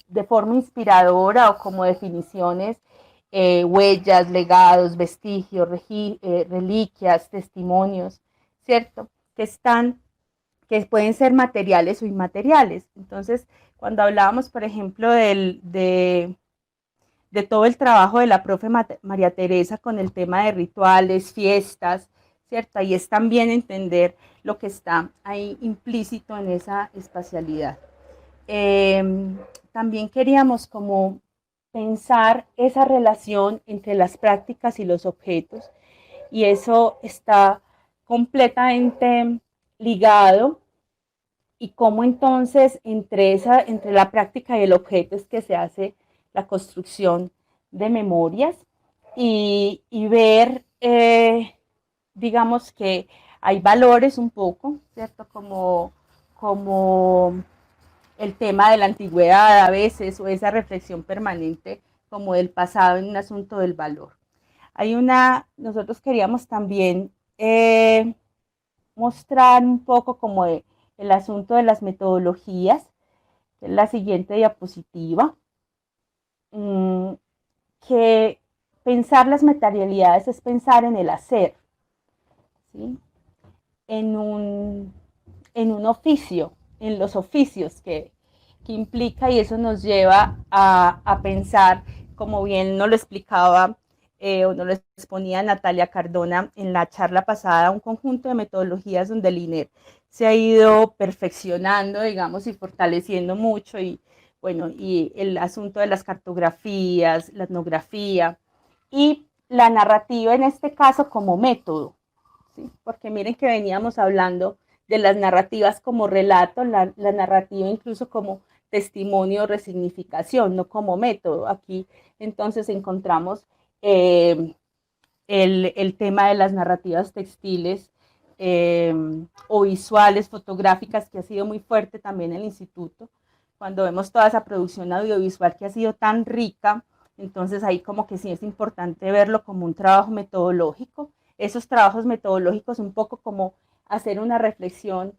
de forma inspiradora o como definiciones, huellas, legados, vestigios, reliquias, testimonios, ¿cierto? Que pueden ser materiales o inmateriales. Entonces, cuando hablábamos, por ejemplo, de todo el trabajo de la profe María Teresa con el tema de rituales, fiestas, ¿cierto? Y es también entender lo que está ahí implícito en esa espacialidad. También queríamos como pensar esa relación entre las prácticas y los objetos, y eso está completamente ligado, y cómo entonces entre la práctica y el objeto es que se hace la construcción de memorias, y ver, digamos que hay valores un poco, ¿cierto? Como el tema de la antigüedad a veces, o esa reflexión permanente como del pasado en un asunto del valor. Nosotros queríamos también mostrar un poco como el asunto de las metodologías, que es la siguiente diapositiva, que pensar las materialidades es pensar en el hacer, ¿sí? en un oficio, en los oficios que implica, y eso nos lleva a pensar, como bien nos lo explicaba o nos lo exponía Natalia Cardona en la charla pasada, un conjunto de metodologías donde el INER se ha ido perfeccionando, digamos, y fortaleciendo mucho, y bueno, y el asunto de las cartografías, la etnografía y la narrativa en este caso como método, ¿sí? Porque miren que veníamos hablando de las narrativas como relato, la narrativa incluso como testimonio o resignificación, no como método. Aquí entonces encontramos el tema de las narrativas textiles o visuales, fotográficas, que ha sido muy fuerte también en el instituto. Cuando vemos toda esa producción audiovisual que ha sido tan rica, entonces ahí como que sí es importante verlo como un trabajo metodológico. Esos trabajos metodológicos un poco como hacer una reflexión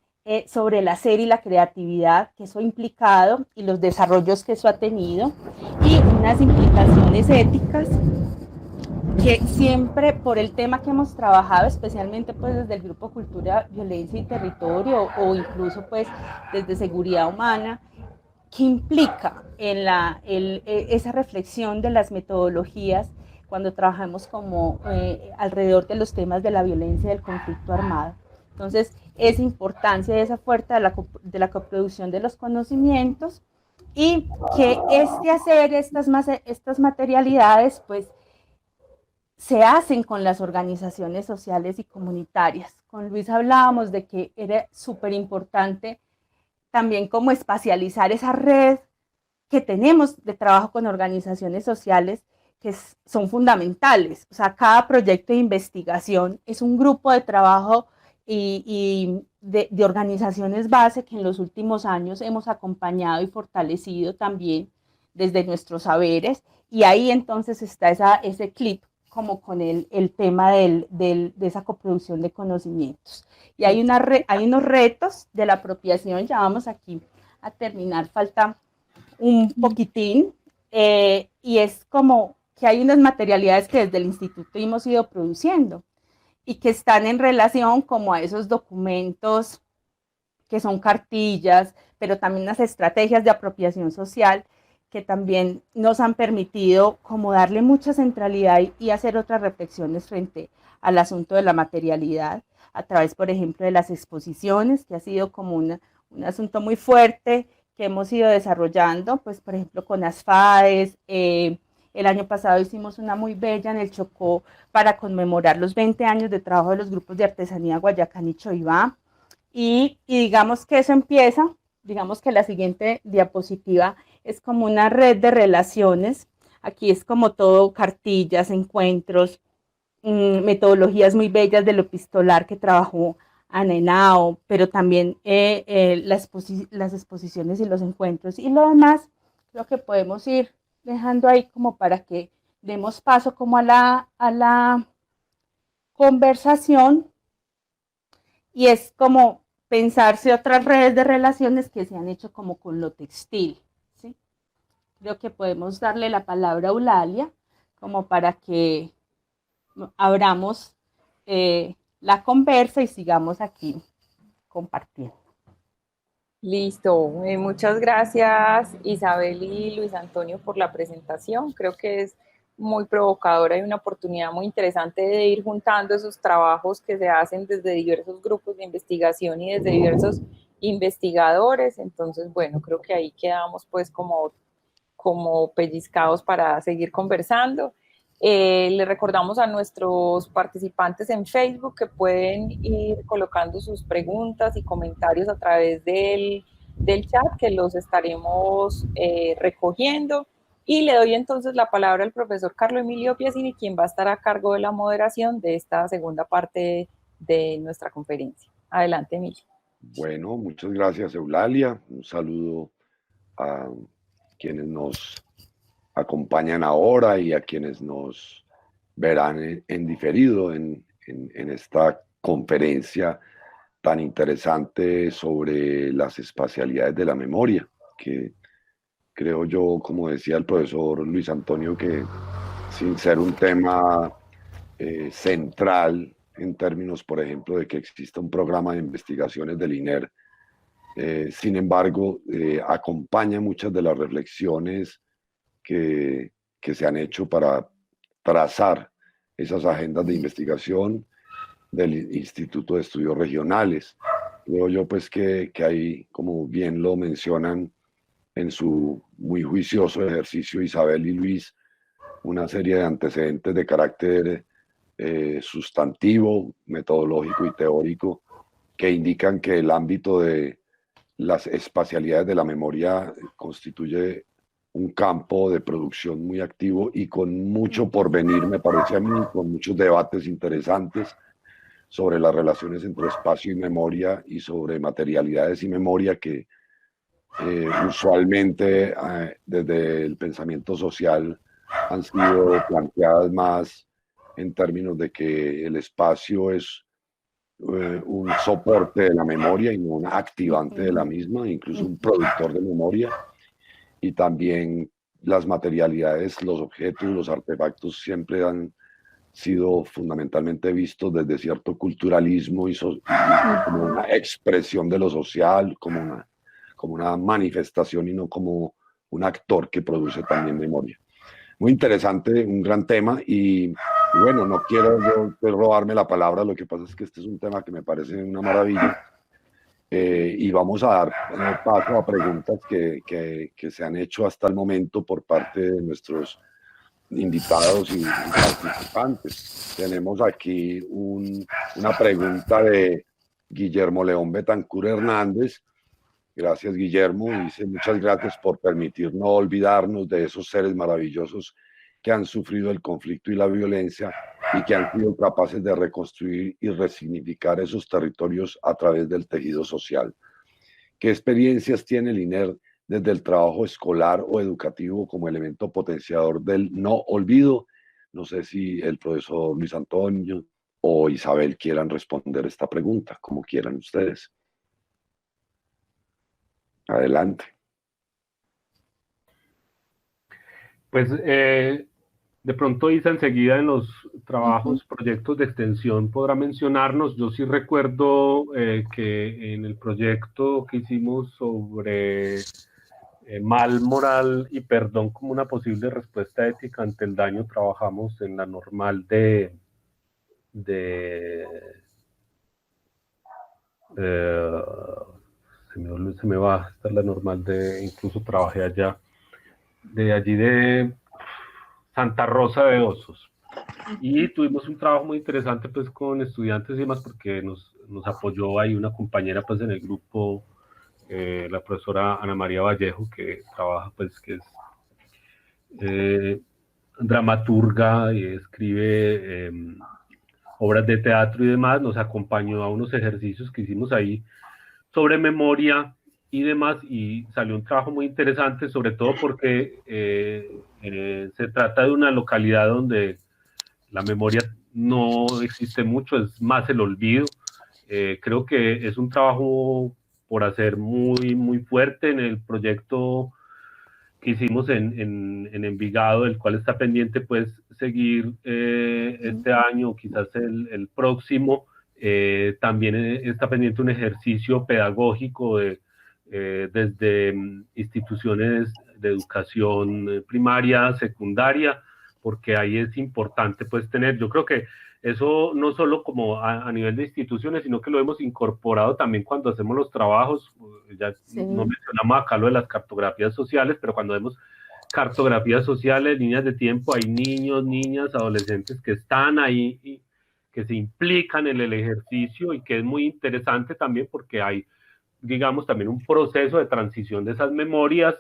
sobre el hacer y la creatividad que eso ha implicado y los desarrollos que eso ha tenido, y unas implicaciones éticas que siempre, por el tema que hemos trabajado, especialmente pues desde el Grupo Cultura, Violencia y Territorio, o incluso pues desde Seguridad Humana, que implica esa reflexión de las metodologías cuando trabajamos como alrededor de los temas de la violencia y del conflicto armado. Entonces, esa importancia de esa fuerza de la coproducción de los conocimientos, y que hacer estas materialidades, pues, se hacen con las organizaciones sociales y comunitarias. Con Luis hablábamos de que era súper importante también como espacializar esa red que tenemos de trabajo con organizaciones sociales, que son fundamentales. O sea, cada proyecto de investigación es un grupo de trabajo y de organizaciones base que en los últimos años hemos acompañado y fortalecido también, desde nuestros saberes, y ahí entonces está ese clip como con el tema de esa coproducción de conocimientos. Y hay unos retos de la apropiación, ya vamos aquí a terminar, falta un poquitín, y es como que hay unas materialidades que desde el instituto hemos ido produciendo y que están en relación como a esos documentos que son cartillas, pero también las estrategias de apropiación social que también nos han permitido como darle mucha centralidad y hacer otras reflexiones frente al asunto de la materialidad, a través, por ejemplo, de las exposiciones, que ha sido como un asunto muy fuerte que hemos ido desarrollando, pues, por ejemplo, con ASFAES. El año pasado hicimos una muy bella en el Chocó para conmemorar los 20 años de trabajo de los grupos de artesanía Guayacán y Choibá. Y digamos que eso empieza, digamos que la siguiente diapositiva es como una red de relaciones. Aquí es como todo cartillas, encuentros, metodologías muy bellas de lo epistolar que trabajó Ana Henao, pero también las exposiciones y los encuentros. Y lo demás, creo que podemos ir dejando ahí como para que demos paso como a la conversación, y es como pensarse otras redes de relaciones que se han hecho como con lo textil, ¿sí? Creo que podemos darle la palabra a Eulalia como para que abramos la conversa y sigamos aquí compartiendo. Listo, muchas gracias Isabel y Luis Antonio por la presentación. Creo que es muy provocadora y una oportunidad muy interesante de ir juntando esos trabajos que se hacen desde diversos grupos de investigación y desde diversos investigadores. Entonces, bueno, creo que ahí quedamos pues como pellizcados para seguir conversando. Le recordamos a nuestros participantes en Facebook que pueden ir colocando sus preguntas y comentarios a través del chat, que los estaremos recogiendo. Y le doy entonces la palabra al profesor Carlo Emilio Piasini, quien va a estar a cargo de la moderación de esta segunda parte de nuestra conferencia. Adelante, Emilio. Bueno, muchas gracias, Eulalia. Un saludo a quienes nos acompañan ahora y a quienes nos verán en diferido en esta conferencia tan interesante sobre las espacialidades de la memoria, que creo yo, como decía el profesor Luis Antonio, que sin ser un tema central en términos, por ejemplo, de que exista un programa de investigaciones del INER, sin embargo, acompaña muchas de las reflexiones que se han hecho para trazar esas agendas de investigación del Instituto de Estudios Regionales. Creo yo pues que hay, como bien lo mencionan en su muy juicioso ejercicio Isabel y Luis, una serie de antecedentes de carácter sustantivo, metodológico y teórico que indican que el ámbito de las espacialidades de la memoria constituye un campo de producción muy activo y con mucho porvenir, me parece a mí, con muchos debates interesantes sobre las relaciones entre espacio y memoria y sobre materialidades y memoria que usualmente desde el pensamiento social han sido planteadas más en términos de que el espacio es un soporte de la memoria y no un activante de la misma, incluso un productor de memoria. Y también las materialidades, los objetos, los artefactos siempre han sido fundamentalmente vistos desde cierto culturalismo y como una expresión de lo social, como una manifestación y no como un actor que produce también memoria. Muy interesante, un gran tema y bueno, no quiero yo robarme la palabra, lo que pasa es que este es un tema que me parece una maravilla. Y vamos a dar paso a preguntas que se han hecho hasta el momento por parte de nuestros invitados y participantes. Tenemos aquí una pregunta de Guillermo León Betancur Hernández. Gracias, Guillermo. Dice: muchas gracias por permitirnos no olvidarnos de esos seres maravillosos que han sufrido el conflicto y la violencia y que han sido capaces de reconstruir y resignificar esos territorios a través del tejido social. ¿Qué experiencias tiene el INER desde el trabajo escolar o educativo como elemento potenciador del no olvido. No sé si el profesor Luis Antonio o Isabel quieran responder esta pregunta, como quieran ustedes. Adelante. Pues de pronto Isa enseguida en los trabajos, proyectos de extensión podrá mencionarnos. Yo sí recuerdo que en el proyecto que hicimos sobre mal, moral y perdón como una posible respuesta ética ante el daño, trabajamos en la normal se me va, esta es la normal incluso trabajé allá, de allí de Santa Rosa de Osos. Y tuvimos un trabajo muy interesante pues con estudiantes y demás, porque nos apoyó ahí una compañera pues en el grupo, la profesora Ana María Vallejo, que trabaja pues, que es dramaturga y escribe obras de teatro y demás. Nos acompañó a unos ejercicios que hicimos ahí sobre memoria y demás, y salió un trabajo muy interesante, sobre todo porque se trata de una localidad donde la memoria no existe mucho, es más el olvido. Creo que es un trabajo por hacer muy, muy fuerte en el proyecto que hicimos en Envigado, el cual está pendiente pues seguir este año, quizás el próximo. También está pendiente un ejercicio pedagógico desde instituciones de educación primaria, secundaria, porque ahí es importante pues tener, yo creo que eso no solo como a nivel de instituciones, sino que lo hemos incorporado también cuando hacemos los trabajos. Ya no mencionamos acá lo de las cartografías sociales, pero cuando vemos cartografías sociales, líneas de tiempo, hay niños, niñas, adolescentes que están ahí y que se implican en el ejercicio, y que es muy interesante también porque hay, digamos, también un proceso de transición de esas memorias,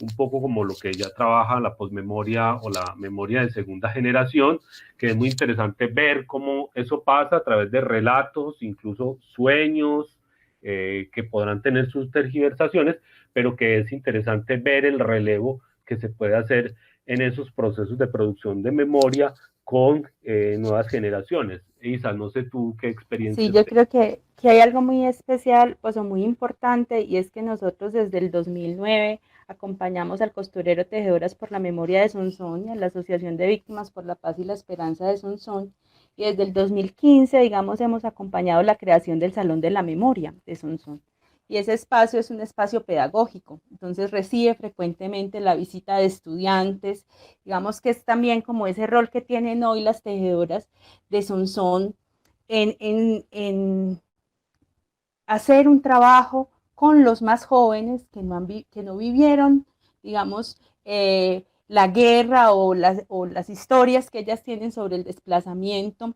un poco como lo que ella trabaja, la posmemoria o la memoria de segunda generación, que es muy interesante ver cómo eso pasa a través de relatos, incluso sueños, que podrán tener sus tergiversaciones, pero que es interesante ver el relevo que se puede hacer en esos procesos de producción de memoria con nuevas generaciones. Isa, no sé tú qué experiencia. Sí, yo creo que hay algo muy especial, pues o muy importante, y es que nosotros desde el 2009 acompañamos al costurero Tejedoras por la Memoria de Sonsón y a la Asociación de Víctimas por la Paz y la Esperanza de Sonsón, y desde el 2015, digamos, hemos acompañado la creación del Salón de la Memoria de Sonsón. Y ese espacio es un espacio pedagógico, entonces recibe frecuentemente la visita de estudiantes, digamos que es también como ese rol que tienen hoy las tejedoras de Sonsón en hacer un trabajo con los más jóvenes que no vivieron, digamos, la guerra o las historias que ellas tienen sobre el desplazamiento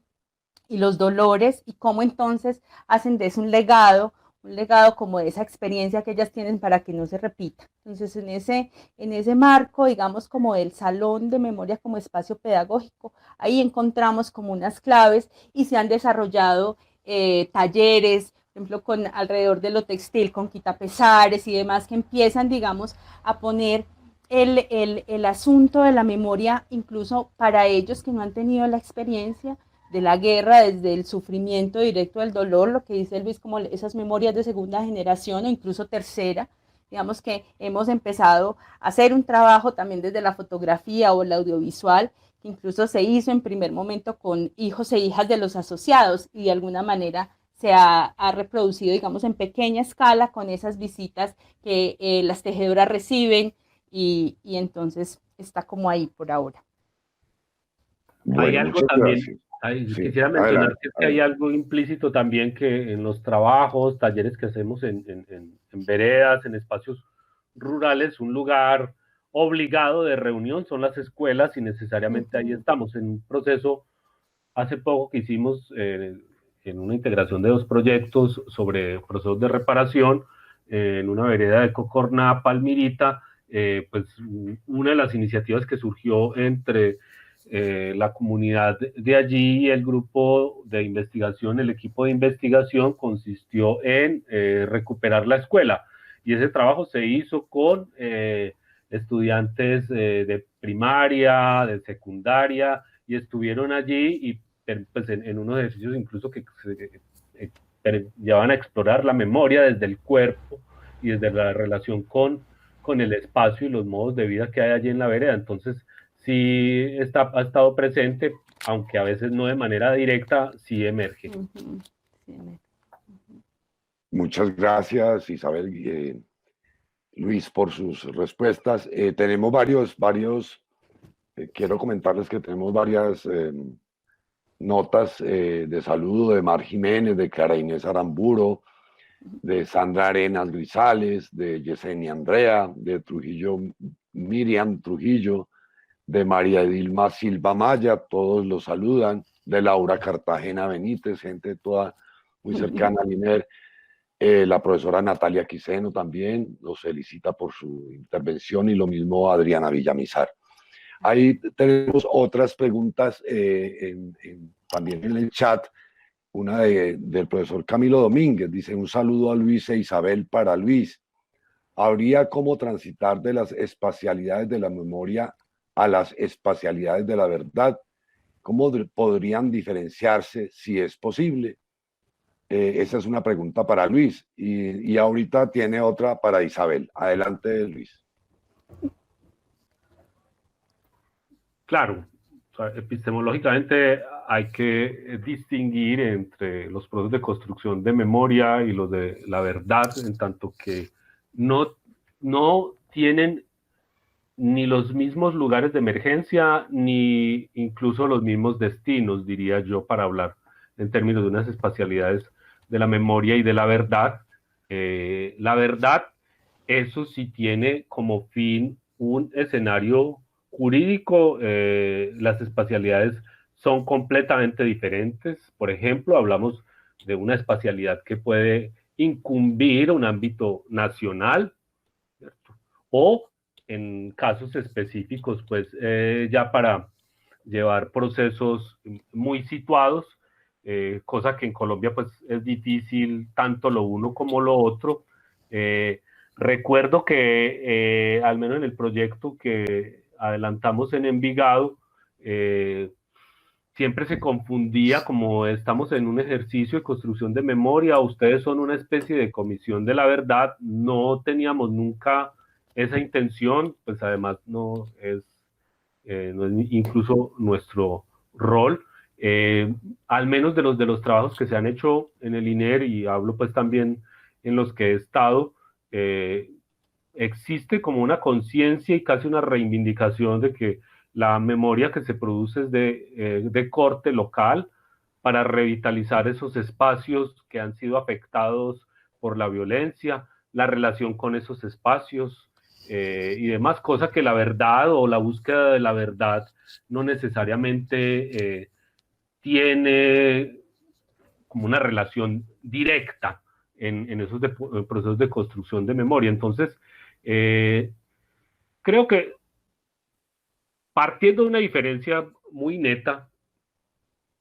y los dolores, y cómo entonces hacen de eso un legado como de esa experiencia que ellas tienen para que no se repita. Entonces, en ese marco, digamos, como del Salón de Memoria como espacio pedagógico, ahí encontramos como unas claves, y se han desarrollado talleres, por ejemplo, alrededor de lo textil, con quitapesares y demás, que empiezan, digamos, a poner el asunto de la memoria, incluso para ellos que no han tenido la experiencia de la guerra, desde el sufrimiento directo del dolor, lo que dice Luis, como esas memorias de segunda generación o incluso tercera. Digamos que hemos empezado a hacer un trabajo también desde la fotografía o el audiovisual, que incluso se hizo en primer momento con hijos e hijas de los asociados, y de alguna manera se ha reproducido, digamos, en pequeña escala con esas visitas que las tejedoras reciben, y entonces está como ahí por ahora. Bueno, hay algo también, sí, quisiera mencionar adelante, que hay algo implícito también, que en los trabajos, talleres que hacemos en veredas, en espacios rurales, un lugar obligado de reunión son las escuelas, y necesariamente ahí estamos en un proceso. Hace poco que hicimos en una integración de 2 proyectos sobre procesos de reparación en una vereda de Cocorná, Palmirita, pues una de las iniciativas que surgió entre la comunidad de allí y el grupo de investigación, el equipo de investigación, consistió en recuperar la escuela. y ese trabajo se hizo con estudiantes de primaria, de secundaria, y estuvieron allí y pues, en unos ejercicios incluso que llevaban a explorar la memoria desde el cuerpo y desde la relación con el espacio y los modos de vida que hay allí en la vereda. Entonces, sí ha estado presente, aunque a veces no de manera directa, sí emerge. Muchas gracias, Isabel y Luis, por sus respuestas. Tenemos quiero comentarles que tenemos varias notas de saludo de Mar Jiménez, de Clara Inés Aramburo, de Sandra Arenas Grisales, de Yesenia Andrea, de Trujillo, Miriam Trujillo, de María Edilma Silva Maya, todos los saludan, de Laura Cartagena Benítez, gente toda muy cercana al INER, la profesora Natalia Quiseno también los felicita por su intervención y lo mismo Adriana Villamizar. Ahí tenemos otras preguntas también en el chat. Una del profesor Camilo Domínguez, dice: un saludo a Luis e Isabel para Luis. ¿Habría cómo transitar de las espacialidades de la memoria a las espacialidades de la verdad? ¿Cómo podrían diferenciarse si es posible? Esa es una pregunta para Luis. Y ahorita tiene otra para Isabel. Adelante, Luis. Claro, o sea, epistemológicamente hay que distinguir entre los procesos de construcción de memoria y los de la verdad, en tanto que no tienen ni los mismos lugares de emergencia, ni incluso los mismos destinos, diría yo, para hablar en términos de unas espacialidades de la memoria y de la verdad. La verdad, eso sí tiene como fin un escenario jurídico. Las espacialidades son completamente diferentes. Por ejemplo, hablamos de una espacialidad que puede incumbir un ámbito nacional, ¿cierto? O en casos específicos, pues ya para llevar procesos muy situados, cosa que en Colombia pues es difícil tanto lo uno como lo otro. Recuerdo que al menos en el proyecto que adelantamos en Envigado, siempre se confundía, como estamos en un ejercicio de construcción de memoria, ustedes son una especie de comisión de la verdad. No teníamos nunca esa intención, pues además no es incluso nuestro rol. Al menos de los trabajos que se han hecho en el INER, y hablo pues también en los que he estado, existe como una conciencia y casi una reivindicación de que la memoria que se produce es de corte local, para revitalizar esos espacios que han sido afectados por la violencia, la relación con esos espacios y demás, cosa que la verdad o la búsqueda de la verdad no necesariamente tiene como una relación directa en esos procesos de construcción de memoria. Entonces, creo que partiendo de una diferencia muy neta,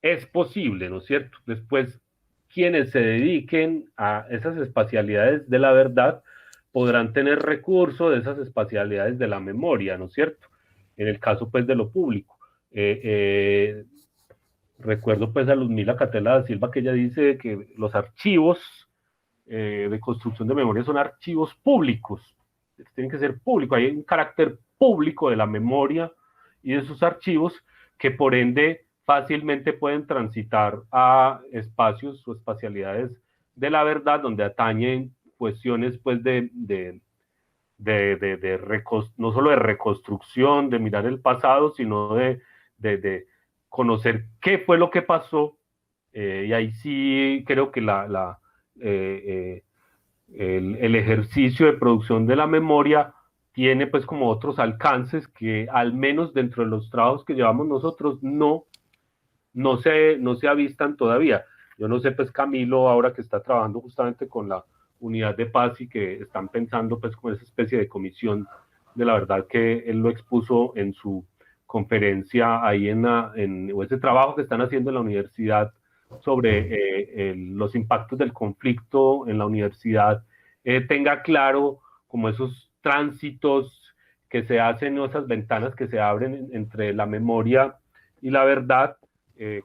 es posible, ¿no es cierto? Después, quienes se dediquen a esas espacialidades de la verdad podrán tener recurso de esas espacialidades de la memoria, ¿no es cierto? En el caso, pues, de lo público. Recuerdo, pues, a Luzmila Catela da Silva, que ella dice que los archivos de construcción de memoria son archivos públicos, tienen que ser públicos, hay un carácter público de la memoria y de sus archivos, que por ende fácilmente pueden transitar a espacios o espacialidades de la verdad, donde atañen cuestiones pues no solo de reconstrucción, de mirar el pasado, sino de conocer qué fue lo que pasó. Y ahí sí creo que el ejercicio de producción de la memoria tiene pues como otros alcances que, al menos dentro de los trabajos que llevamos nosotros, no se avistan todavía. Yo no sé, pues, Camilo, ahora que está trabajando justamente con la Unidad de Paz y que están pensando pues como esa especie de comisión de la verdad, que él lo expuso en su conferencia ahí o ese trabajo que están haciendo en la universidad sobre los impactos del conflicto en la universidad tenga claro como esos tránsitos que se hacen, o esas ventanas que se abren entre la memoria y la verdad.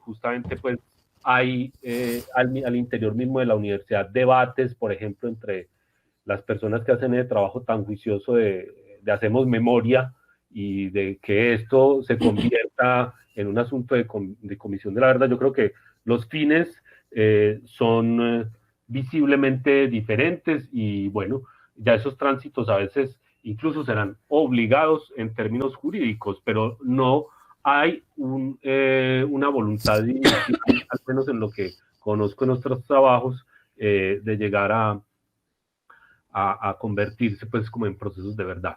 Justamente pues hay al interior mismo de la universidad debates, por ejemplo, entre las personas que hacen el trabajo tan juicioso de hacemos memoria, y de que esto se convierta en un asunto de comisión de la verdad. Yo creo que los fines son visiblemente diferentes, y bueno, ya esos tránsitos a veces incluso serán obligados en términos jurídicos, pero no hay una voluntad, al menos en lo que conozco en nuestros trabajos, de llegar a convertirse pues como en procesos de verdad.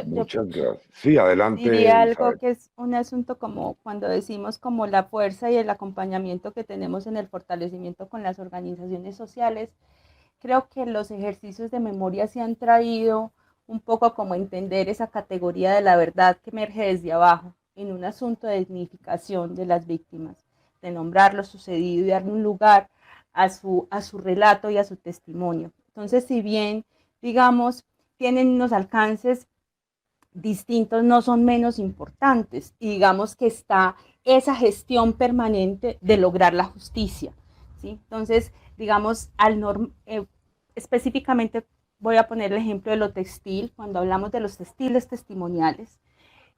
Muchas gracias. Sí, adelante. Diría algo Isabel. que es un asunto como cuando decimos como la fuerza y el acompañamiento que tenemos en el fortalecimiento con las organizaciones sociales. Creo que los ejercicios de memoria se han traído un poco como entender esa categoría de la verdad que emerge desde abajo, en un asunto de dignificación de las víctimas, de nombrar lo sucedido y darle un lugar a su relato y a su testimonio. Entonces, si bien, digamos, tienen unos alcances distintos, no son menos importantes, y digamos que está esa gestión permanente de lograr la justicia, ¿sí? Entonces, digamos, específicamente voy a poner el ejemplo de lo textil. Cuando hablamos de los textiles testimoniales,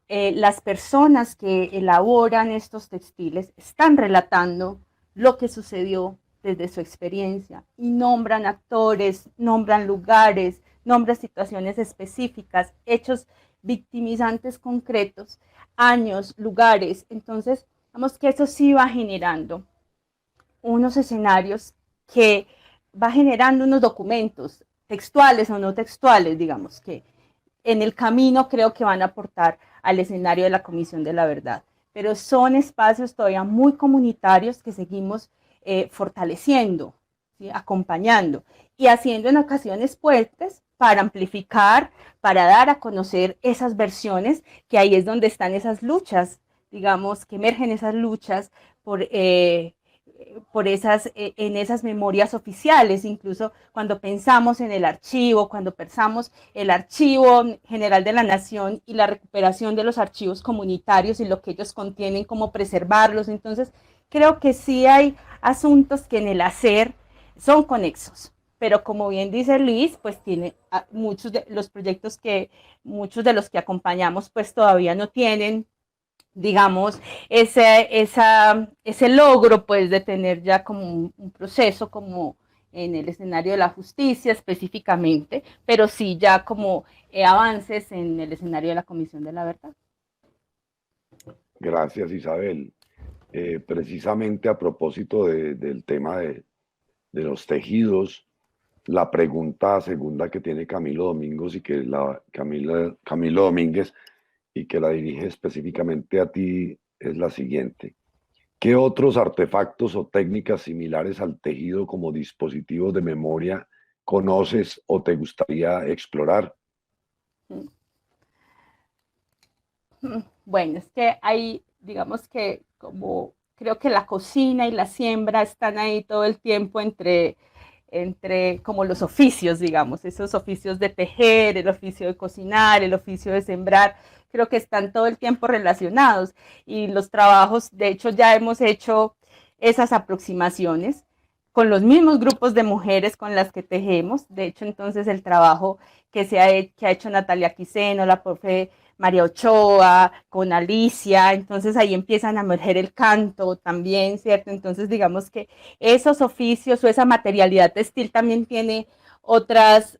las personas que elaboran estos textiles están relatando lo que sucedió desde su experiencia y nombran actores, nombran lugares, nombran situaciones específicas, hechos victimizantes concretos, años, lugares. Entonces, vamos que eso sí va generando unos escenarios, que va generando unos documentos textuales o no textuales, digamos, que en el camino creo que van a aportar al escenario de la Comisión de la Verdad. Pero son espacios todavía muy comunitarios que seguimos fortaleciendo, ¿sí? Acompañando y haciendo en ocasiones puentes para amplificar, para dar a conocer esas versiones, que ahí es donde están esas luchas, digamos, que emergen esas luchas por en esas memorias oficiales. Incluso cuando pensamos en el archivo, cuando pensamos el Archivo General de la Nación y la recuperación de los archivos comunitarios y lo que ellos contienen, cómo preservarlos. Entonces, creo que sí hay asuntos que en el hacer son conexos, pero como bien dice Luis, pues tiene muchos de los proyectos que muchos de los que acompañamos pues todavía no tienen, digamos, ese logro pues de tener ya como un proceso como en el escenario de la justicia específicamente, pero sí ya como avances en el escenario de la Comisión de la Verdad. Gracias, Isabel. Precisamente a propósito del tema de los tejidos, la pregunta segunda que tiene Camilo Domínguez y que Camilo Domínguez, y que la dirige específicamente a ti, es la siguiente: ¿qué otros artefactos o técnicas similares al tejido como dispositivos de memoria conoces o te gustaría explorar? Bueno, es que hay, digamos que como creo que la cocina y la siembra están ahí todo el tiempo entre como los oficios, digamos, esos oficios de tejer, el oficio de cocinar, el oficio de sembrar, creo que están todo el tiempo relacionados, y los trabajos, de hecho, ya hemos hecho esas aproximaciones con los mismos grupos de mujeres con las que tejemos. De hecho, entonces el trabajo que ha hecho Natalia Quiseno, la profe María Ochoa, con Alicia, entonces ahí empiezan a emerger el canto también, ¿cierto? Entonces digamos que esos oficios o esa materialidad textil también tiene otras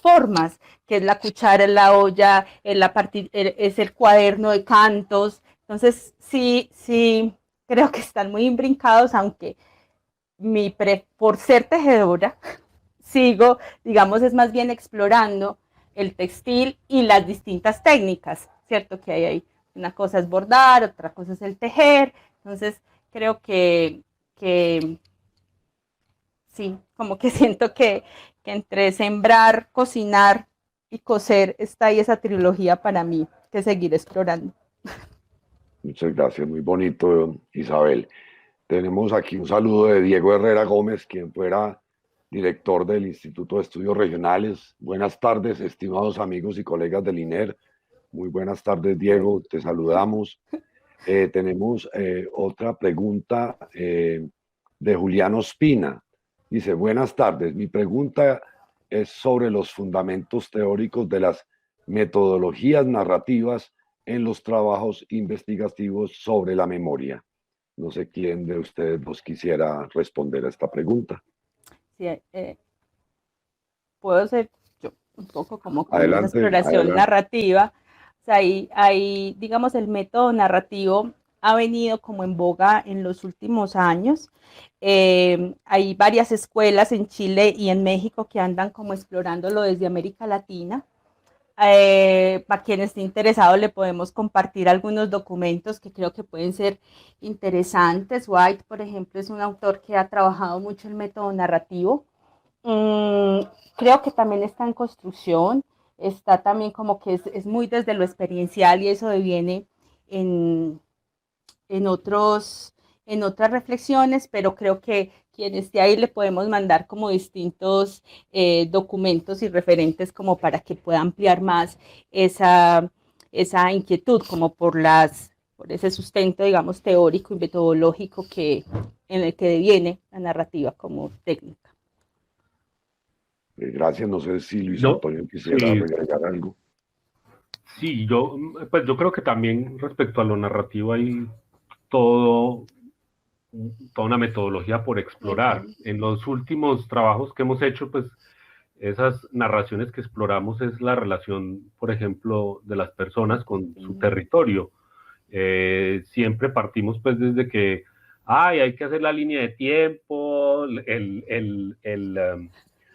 formas, que es la cuchara, la olla, es el cuaderno de cantos. Entonces sí, creo que están muy imbrincados, aunque por ser tejedora, sigo, digamos, es más bien explorando el textil y las distintas técnicas, ¿cierto? Que hay ahí. Una cosa es bordar, otra cosa es el tejer. Entonces, creo que sí, como que siento que entre sembrar, cocinar y coser está ahí esa trilogía para mí que seguir explorando. Muchas gracias, muy bonito, Isabel. Tenemos aquí un saludo de Diego Herrera Gómez, quien fuera director del Instituto de Estudios Regionales. Buenas tardes, estimados amigos y colegas del INER. Muy buenas tardes, Diego, te saludamos. Tenemos otra pregunta de Julián Ospina. Dice, buenas tardes, mi pregunta es sobre los fundamentos teóricos de las metodologías narrativas en los trabajos investigativos sobre la memoria. No sé quién de ustedes nos quisiera responder a esta pregunta. Sí, puedo ser yo un poco como con Adelante, esa exploración adelante. narrativa. O sea, ahí, digamos, el método narrativo ha venido como en boga en los últimos años. Hay varias escuelas en Chile y en México que andan como explorándolo desde América Latina. Para quien esté interesado le podemos compartir algunos documentos que creo que pueden ser interesantes. White, por ejemplo, es un autor que ha trabajado mucho el método narrativo. Creo que también está en construcción, está también como que es muy desde lo experiencial y eso deviene en otras reflexiones, pero creo que quien esté ahí le podemos mandar como distintos documentos y referentes como para que pueda ampliar más esa inquietud, como por ese sustento, digamos, teórico y metodológico en el que deviene la narrativa como técnica. Gracias, no sé si Luis No, Antonio quisiera sí. agregar algo. Sí, yo creo que también respecto a lo narrativo hay toda una metodología por explorar. En los últimos trabajos que hemos hecho, pues esas narraciones que exploramos es la relación, por ejemplo, de las personas con su territorio. Siempre partimos pues desde que hay que hacer la línea de tiempo,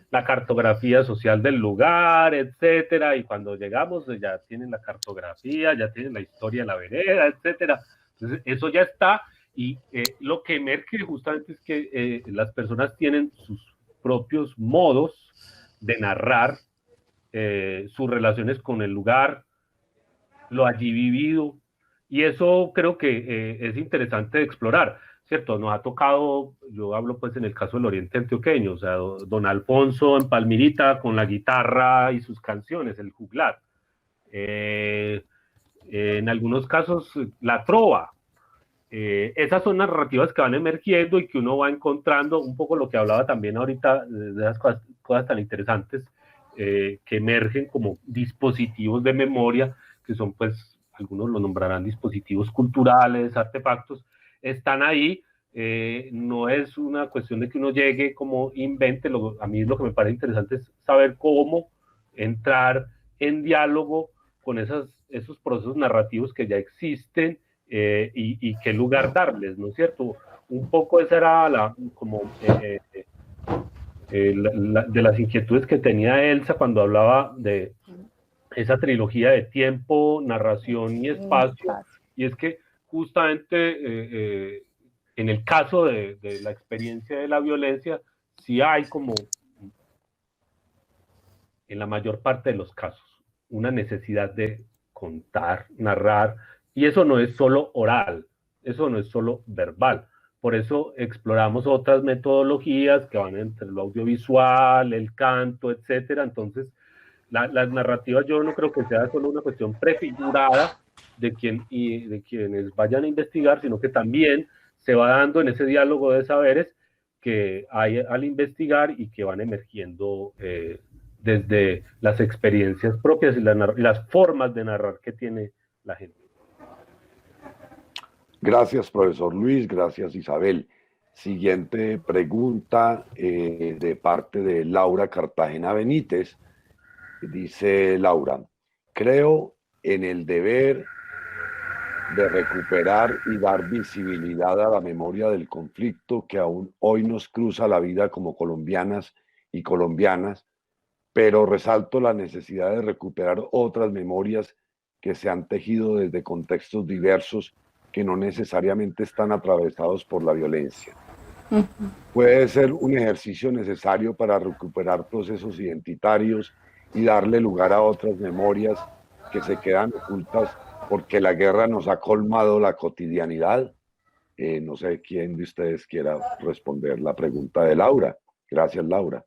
la cartografía social del lugar, etcétera, y cuando llegamos ya tienen la cartografía, ya tienen la historia de la vereda, etcétera. Entonces eso ya está, y lo que emerge justamente es que las personas tienen sus propios modos de narrar sus relaciones con el lugar, lo allí vivido, y eso creo que es interesante de explorar, ¿cierto? Nos ha tocado, yo hablo pues en el caso del Oriente Antioqueño, o sea, don Alfonso en Palmirita con la guitarra y sus canciones, el juglar. En algunos casos, la trova. Esas son narrativas que van emergiendo y que uno va encontrando, un poco lo que hablaba también ahorita, de esas cosas tan interesantes que emergen como dispositivos de memoria, que son pues, algunos lo nombrarán dispositivos culturales, artefactos, están ahí. No es una cuestión de que uno llegue como invente. A mí lo que me parece interesante es saber cómo entrar en diálogo con esos procesos narrativos que ya existen y qué lugar darles, ¿no es cierto? Un poco esa era de las inquietudes que tenía Elsa cuando hablaba de esa trilogía de tiempo, narración y espacio, y es que justamente en el caso de la experiencia de la violencia, sí hay como, en la mayor parte de los casos, una necesidad de contar, narrar, y eso no es solo oral, eso no es solo verbal. Por eso exploramos otras metodologías que van entre lo audiovisual, el canto, etcétera. Entonces, las narrativas yo no creo que sea solo una cuestión prefigurada de quienes vayan a investigar, sino que también se va dando en ese diálogo de saberes que hay al investigar y que van emergiendo desde las experiencias propias y las formas de narrar que tiene la gente. Gracias, profesor Luis. Gracias, Isabel. Siguiente pregunta de parte de Laura Cartagena Benítez. Dice Laura, creo en el deber de recuperar y dar visibilidad a la memoria del conflicto que aún hoy nos cruza la vida como colombianas y colombianas, pero resalto la necesidad de recuperar otras memorias que se han tejido desde contextos diversos que no necesariamente están atravesados por la violencia. Puede ser un ejercicio necesario para recuperar procesos identitarios y darle lugar a otras memorias que se quedan ocultas porque la guerra nos ha colmado la cotidianidad. No sé quién de ustedes quiera responder la pregunta de Laura. Gracias, Laura.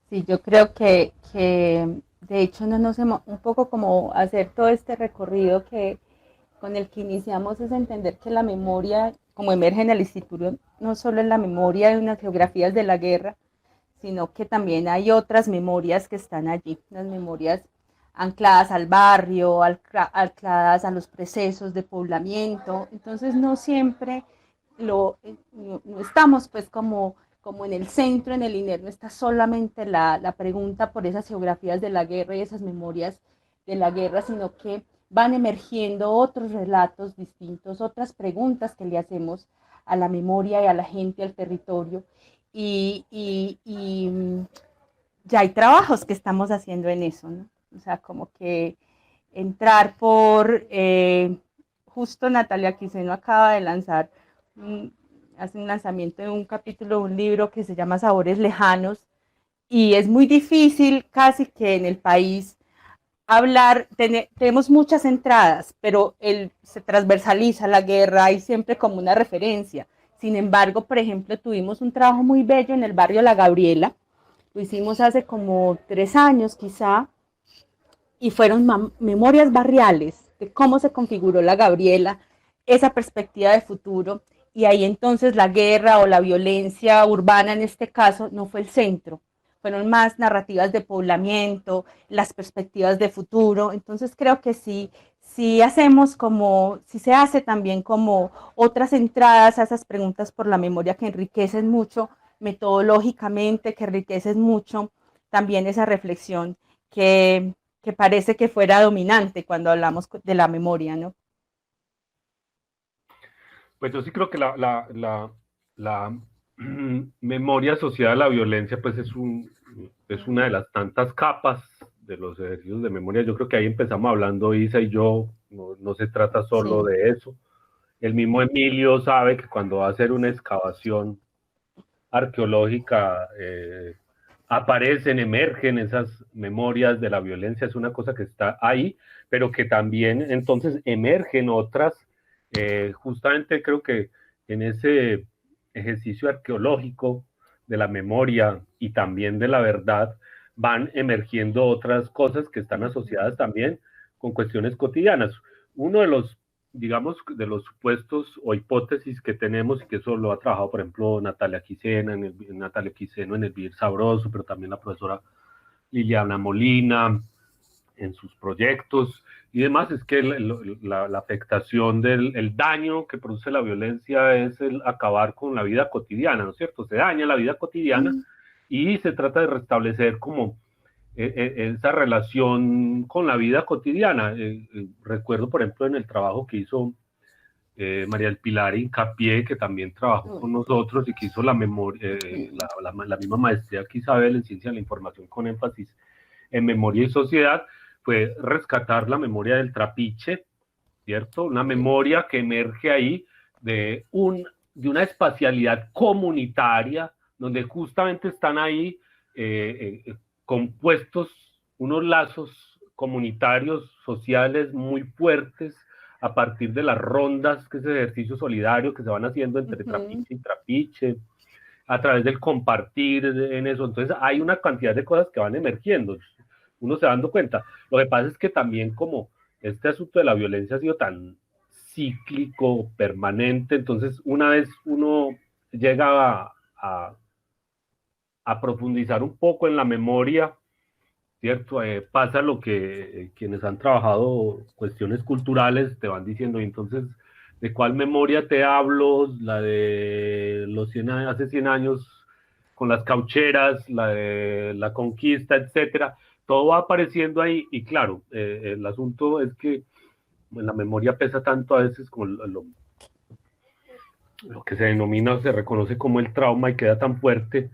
Sí, yo creo que de hecho no nos hemos, un poco como hacer todo este recorrido que con el que iniciamos es entender que la memoria, como emerge en el instituto, no solo es la memoria de unas geografías de la guerra, sino que también hay otras memorias que están allí, las memorias ancladas al barrio, ancladas a los procesos de poblamiento. Entonces no siempre no estamos pues como en el centro, en el INER, no está solamente la pregunta por esas geografías de la guerra y esas memorias de la guerra, sino que van emergiendo otros relatos distintos, otras preguntas que le hacemos a la memoria y a la gente, al territorio. Y ya hay trabajos que estamos haciendo en eso, ¿no? O sea, como que entrar justo Natalia Quiseno acaba de lanzar, hace un lanzamiento de un capítulo de un libro que se llama Sabores Lejanos, y es muy difícil casi que en el país hablar, tenemos muchas entradas, pero se transversaliza la guerra, hay siempre como una referencia. Sin embargo, por ejemplo, tuvimos un trabajo muy bello en el barrio La Gabriela, lo hicimos hace como 3 años quizá, y fueron memorias barriales de cómo se configuró La Gabriela, esa perspectiva de futuro, y ahí entonces la guerra o la violencia urbana en este caso no fue el centro, fueron más narrativas de poblamiento, las perspectivas de futuro. Entonces creo que sí hacemos como, sí se hace también como otras entradas a esas preguntas por la memoria que enriquecen mucho metodológicamente, que enriquecen mucho también esa reflexión que parece que fuera dominante cuando hablamos de la memoria, ¿no? Pues yo sí creo que la memoria asociada a la violencia pues es una de las tantas capas de los ejercicios de memoria. Yo creo que ahí empezamos hablando Isa y yo, no se trata solo Sí. de eso. El mismo Emilio sabe que cuando va a hacer una excavación arqueológica emergen esas memorias de la violencia, es una cosa que está ahí, pero que también entonces emergen otras, justamente creo que en ese ejercicio arqueológico de la memoria y también de la verdad, van emergiendo otras cosas que están asociadas también con cuestiones cotidianas. Uno de los, digamos, de los supuestos o hipótesis que tenemos, y que eso lo ha trabajado, por ejemplo, Natalia Quiseno en el Vivir Sabroso, pero también la profesora Liliana Molina en sus proyectos y demás, es que la afectación el daño que produce la violencia es el acabar con la vida cotidiana, ¿no es cierto? Se daña la vida cotidiana y se trata de restablecer como esa relación con la vida cotidiana. Recuerdo, por ejemplo, en el trabajo que hizo María del Pilar Hincapié, que también trabajó con nosotros y que hizo la misma maestría que Isabel en Ciencia de la Información con énfasis en Memoria y Sociedad, fue rescatar la memoria del trapiche, ¿cierto? Una memoria que emerge ahí de una espacialidad comunitaria, donde justamente están ahí compuestos unos lazos comunitarios, sociales muy fuertes, a partir de las rondas, que es el ejercicio solidario que se van haciendo entre trapiche y trapiche, a través del compartir en eso. Entonces hay una cantidad de cosas que van emergiendo, uno se va dando cuenta. Lo que pasa es que también como este asunto de la violencia ha sido tan cíclico, permanente, entonces una vez uno llega a profundizar un poco en la memoria, ¿cierto? Pasa lo que quienes han trabajado cuestiones culturales te van diciendo, y entonces, ¿de cuál memoria te hablo? La de los hace 100 años con las caucheras, la de la conquista, etcétera. Todo va apareciendo ahí y claro, el asunto es que la memoria pesa tanto a veces como lo que se denomina o se reconoce como el trauma y queda tan fuerte.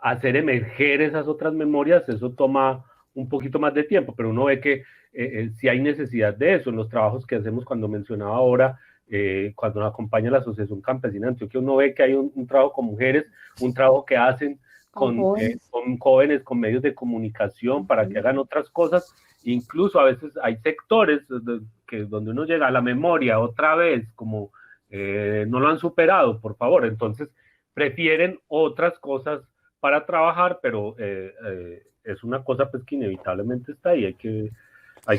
Hacer emerger esas otras memorias, eso toma un poquito más de tiempo, pero uno ve que sí hay necesidad de eso en los trabajos que hacemos. Cuando mencionaba ahora, cuando nos acompaña la Asociación Campesina de Antioquia, uno ve que hay un trabajo con mujeres, un trabajo que hacen con jóvenes, con medios de comunicación para que hagan otras cosas. Incluso a veces hay sectores donde uno llega a la memoria otra vez, como no lo han superado, por favor. Entonces, prefieren otras cosas para trabajar, pero es una cosa pues que inevitablemente está ahí, hay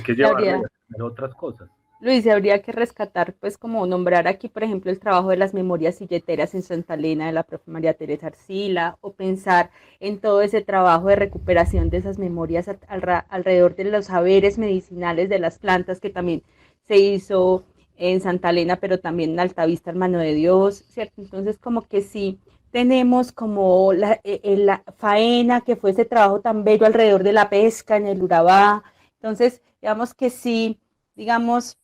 que llevarla y hacer otras cosas. Luis, habría que rescatar, pues, como nombrar aquí, por ejemplo, el trabajo de las memorias silleteras en Santa Elena de la profe María Teresa Arcila, o pensar en todo ese trabajo de recuperación de esas memorias alrededor de los saberes medicinales de las plantas que también se hizo en Santa Elena, pero también en Altavista, Hermano de Dios, ¿cierto? Entonces, como que sí tenemos como la faena, que fue ese trabajo tan bello alrededor de la pesca en el Urabá. Entonces, digamos que sí, digamos,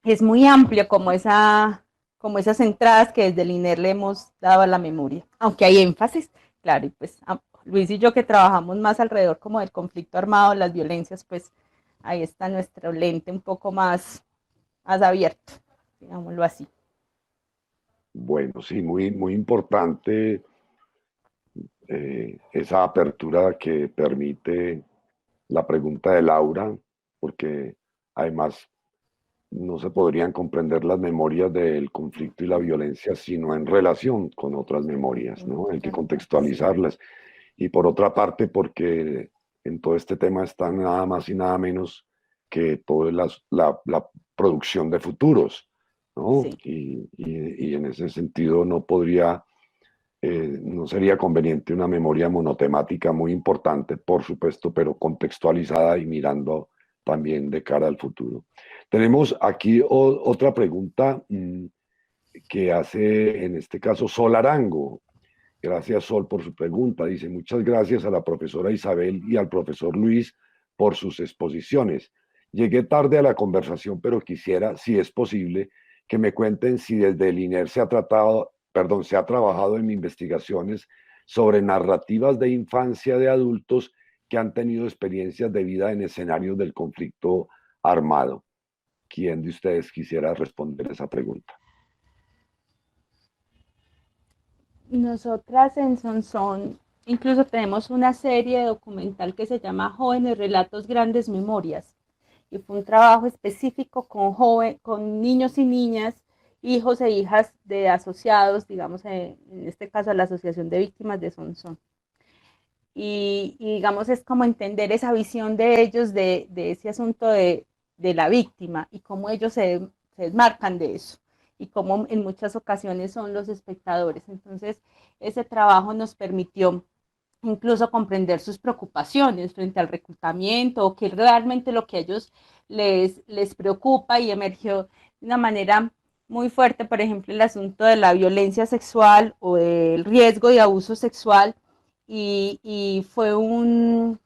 es muy amplio como esas entradas que desde el INER le hemos dado a la memoria, aunque hay énfasis, claro, y pues Luis y yo que trabajamos más alrededor como del conflicto armado, las violencias, pues ahí está nuestro lente un poco más abierto, digámoslo así. Bueno, sí, muy, muy importante esa apertura que permite la pregunta de Laura, porque además no se podrían comprender las memorias del conflicto y la violencia sino en relación con otras memorias, ¿no? Hay que contextualizarlas. Y por otra parte, porque en todo este tema está nada más y nada menos que toda la producción de futuros, ¿no? Sí. Y en ese sentido no podría, no sería conveniente una memoria monotemática muy importante, por supuesto, pero contextualizada y mirando también de cara al futuro. Tenemos aquí otra pregunta que hace, en este caso, Sol Arango. Gracias, Sol, por su pregunta. Dice, muchas gracias a la profesora Isabel y al profesor Luis por sus exposiciones. Llegué tarde a la conversación, pero quisiera, si es posible, que me cuenten si desde el INER se ha trabajado en investigaciones sobre narrativas de infancia de adultos que han tenido experiencias de vida en escenarios del conflicto armado. ¿Quién de ustedes quisiera responder esa pregunta? Nosotras en Sonsón incluso tenemos una serie documental que se llama Jóvenes Relatos Grandes Memorias, y fue un trabajo específico con niños y niñas, hijos e hijas de asociados, digamos, en este caso la Asociación de Víctimas de Sonsón. Y digamos, es como entender esa visión de ellos de ese asunto de la víctima y cómo ellos se desmarcan de eso y cómo en muchas ocasiones son los espectadores. Entonces, ese trabajo nos permitió incluso comprender sus preocupaciones frente al reclutamiento, o que realmente lo que a ellos les preocupa, y emergió de una manera muy fuerte, por ejemplo, el asunto de la violencia sexual o del riesgo de abuso sexual, y fue un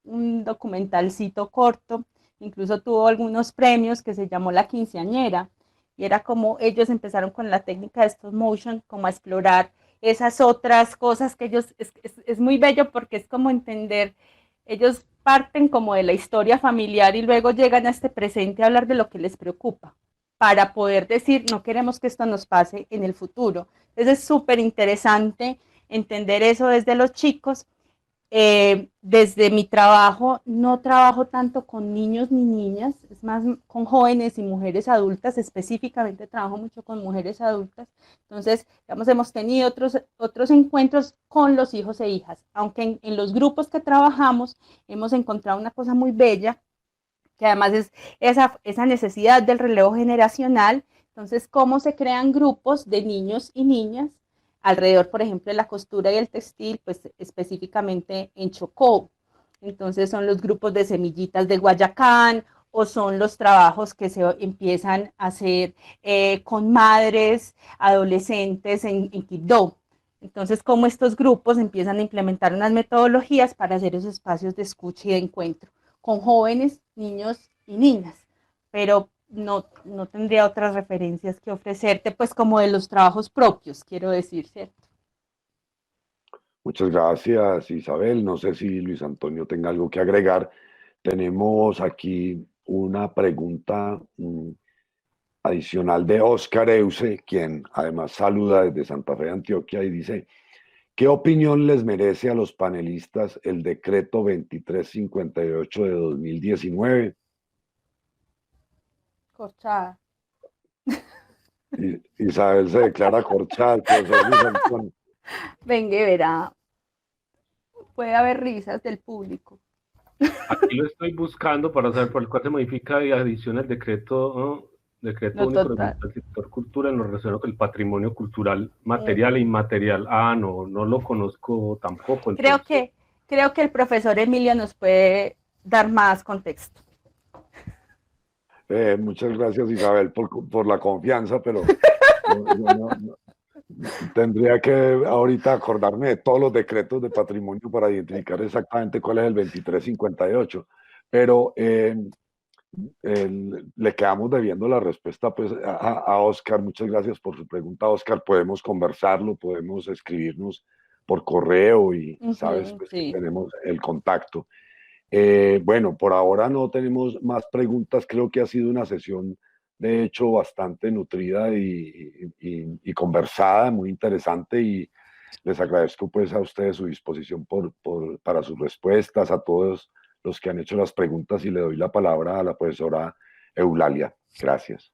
documentalcito corto, incluso tuvo algunos premios, que se llamó La Quinceañera, y era como ellos empezaron con la técnica de stop motion, como a explorar esas otras cosas que ellos, es muy bello porque es como entender, ellos parten como de la historia familiar y luego llegan a este presente a hablar de lo que les preocupa, para poder decir, no queremos que esto nos pase en el futuro. Entonces es súper interesante entender eso desde los chicos. Desde mi trabajo, no trabajo tanto con niños ni niñas, es más con jóvenes y mujeres adultas, específicamente trabajo mucho con mujeres adultas. Entonces, digamos, hemos tenido otros encuentros con los hijos e hijas, aunque en los grupos que trabajamos hemos encontrado una cosa muy bella, que además es esa necesidad del relevo generacional. Entonces, cómo se crean grupos de niños y niñas alrededor, por ejemplo, de la costura y el textil, pues específicamente en Chocó. Entonces son los grupos de semillitas de Guayacán, o son los trabajos que se empiezan a hacer con madres, adolescentes en Quibdó. Entonces, cómo estos grupos empiezan a implementar unas metodologías para hacer esos espacios de escucha y de encuentro con jóvenes, niños y niñas. Pero no tendría otras referencias que ofrecerte, pues como de los trabajos propios, quiero decir, ¿cierto? Muchas gracias, Isabel. No sé si Luis Antonio tenga algo que agregar. Tenemos aquí una pregunta adicional de Oscar Euse, quien además saluda desde Santa Fe, Antioquia, y dice, ¿qué opinión les merece a los panelistas el decreto 2358 de 2019? Corchada. Isabel se declara corchada, el profesor Luis Antonio. Venga, y verá. Puede haber risas del público. Aquí lo estoy buscando para saber por el cual se modifica y adiciona el decreto único del sector cultura en lo relacionado con el patrimonio cultural material e inmaterial. No lo conozco tampoco. Entonces. Creo que el profesor Emilio nos puede dar más contexto. Muchas gracias, Isabel, por la confianza, pero no, tendría que ahorita acordarme de todos los decretos de patrimonio para identificar exactamente cuál es el 2358, pero le quedamos debiendo la respuesta pues, a Oscar. Muchas gracias por su pregunta, Oscar. Podemos conversarlo, podemos escribirnos por correo y sabes pues, sí, que tenemos el contacto. Bueno, por ahora no tenemos más preguntas. Creo que ha sido una sesión de hecho bastante nutrida y conversada, muy interesante, y les agradezco pues a ustedes su disposición para sus respuestas, a todos los que han hecho las preguntas, y le doy la palabra a la profesora Eulalia. Gracias.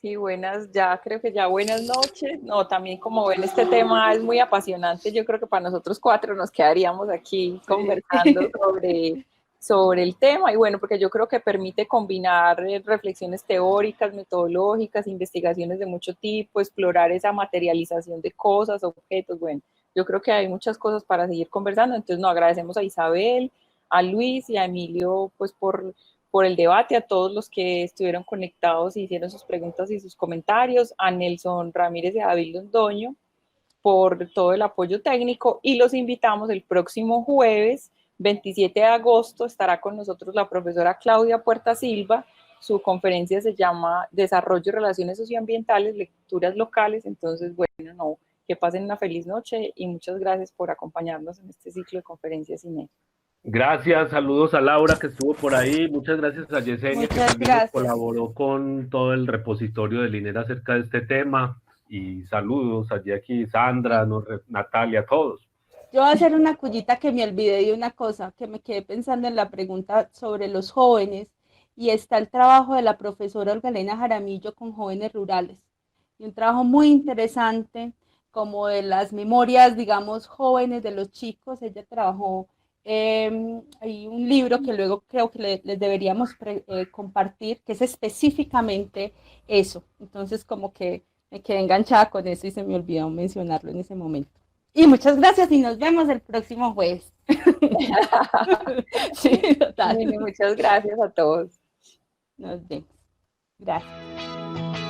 Sí, creo que ya buenas noches. No, también como ven, este tema es muy apasionante. Yo creo que para nosotros 4 nos quedaríamos aquí conversando sobre el tema, y bueno, porque yo creo que permite combinar reflexiones teóricas, metodológicas, investigaciones de mucho tipo, explorar esa materialización de cosas, objetos. Bueno, yo creo que hay muchas cosas para seguir conversando. Entonces, nos agradecemos a Isabel, a Luis y a Emilio pues por el debate, a todos los que estuvieron conectados y hicieron sus preguntas y sus comentarios, a Nelson Ramírez y a David Londoño por todo el apoyo técnico, y los invitamos el próximo jueves 27 de agosto. Estará con nosotros la profesora Claudia Puerta Silva. Su conferencia se llama Desarrollo y Relaciones Socioambientales, Lecturas Locales. Entonces, bueno, que pasen una feliz noche y muchas gracias por acompañarnos en este ciclo de conferencias CINER. Gracias, saludos a Laura que estuvo por ahí, muchas gracias a Yesenia que también colaboró con todo el repositorio de INER acerca de este tema, y saludos a Jackie, Sandra, Natalia, a todos. Yo voy a hacer una cullita que me olvidé de una cosa, que me quedé pensando en la pregunta sobre los jóvenes, y está el trabajo de la profesora Olga-Elena Jaramillo con jóvenes rurales, y un trabajo muy interesante como de las memorias, digamos, jóvenes de los chicos. Ella trabajó, hay un libro que luego creo que les deberíamos compartir, que es específicamente eso. Entonces como que me quedé enganchada con eso y se me olvidó mencionarlo en ese momento. Y muchas gracias y nos vemos el próximo jueves. Sí, total. Muchas gracias a todos. Nos vemos. Gracias.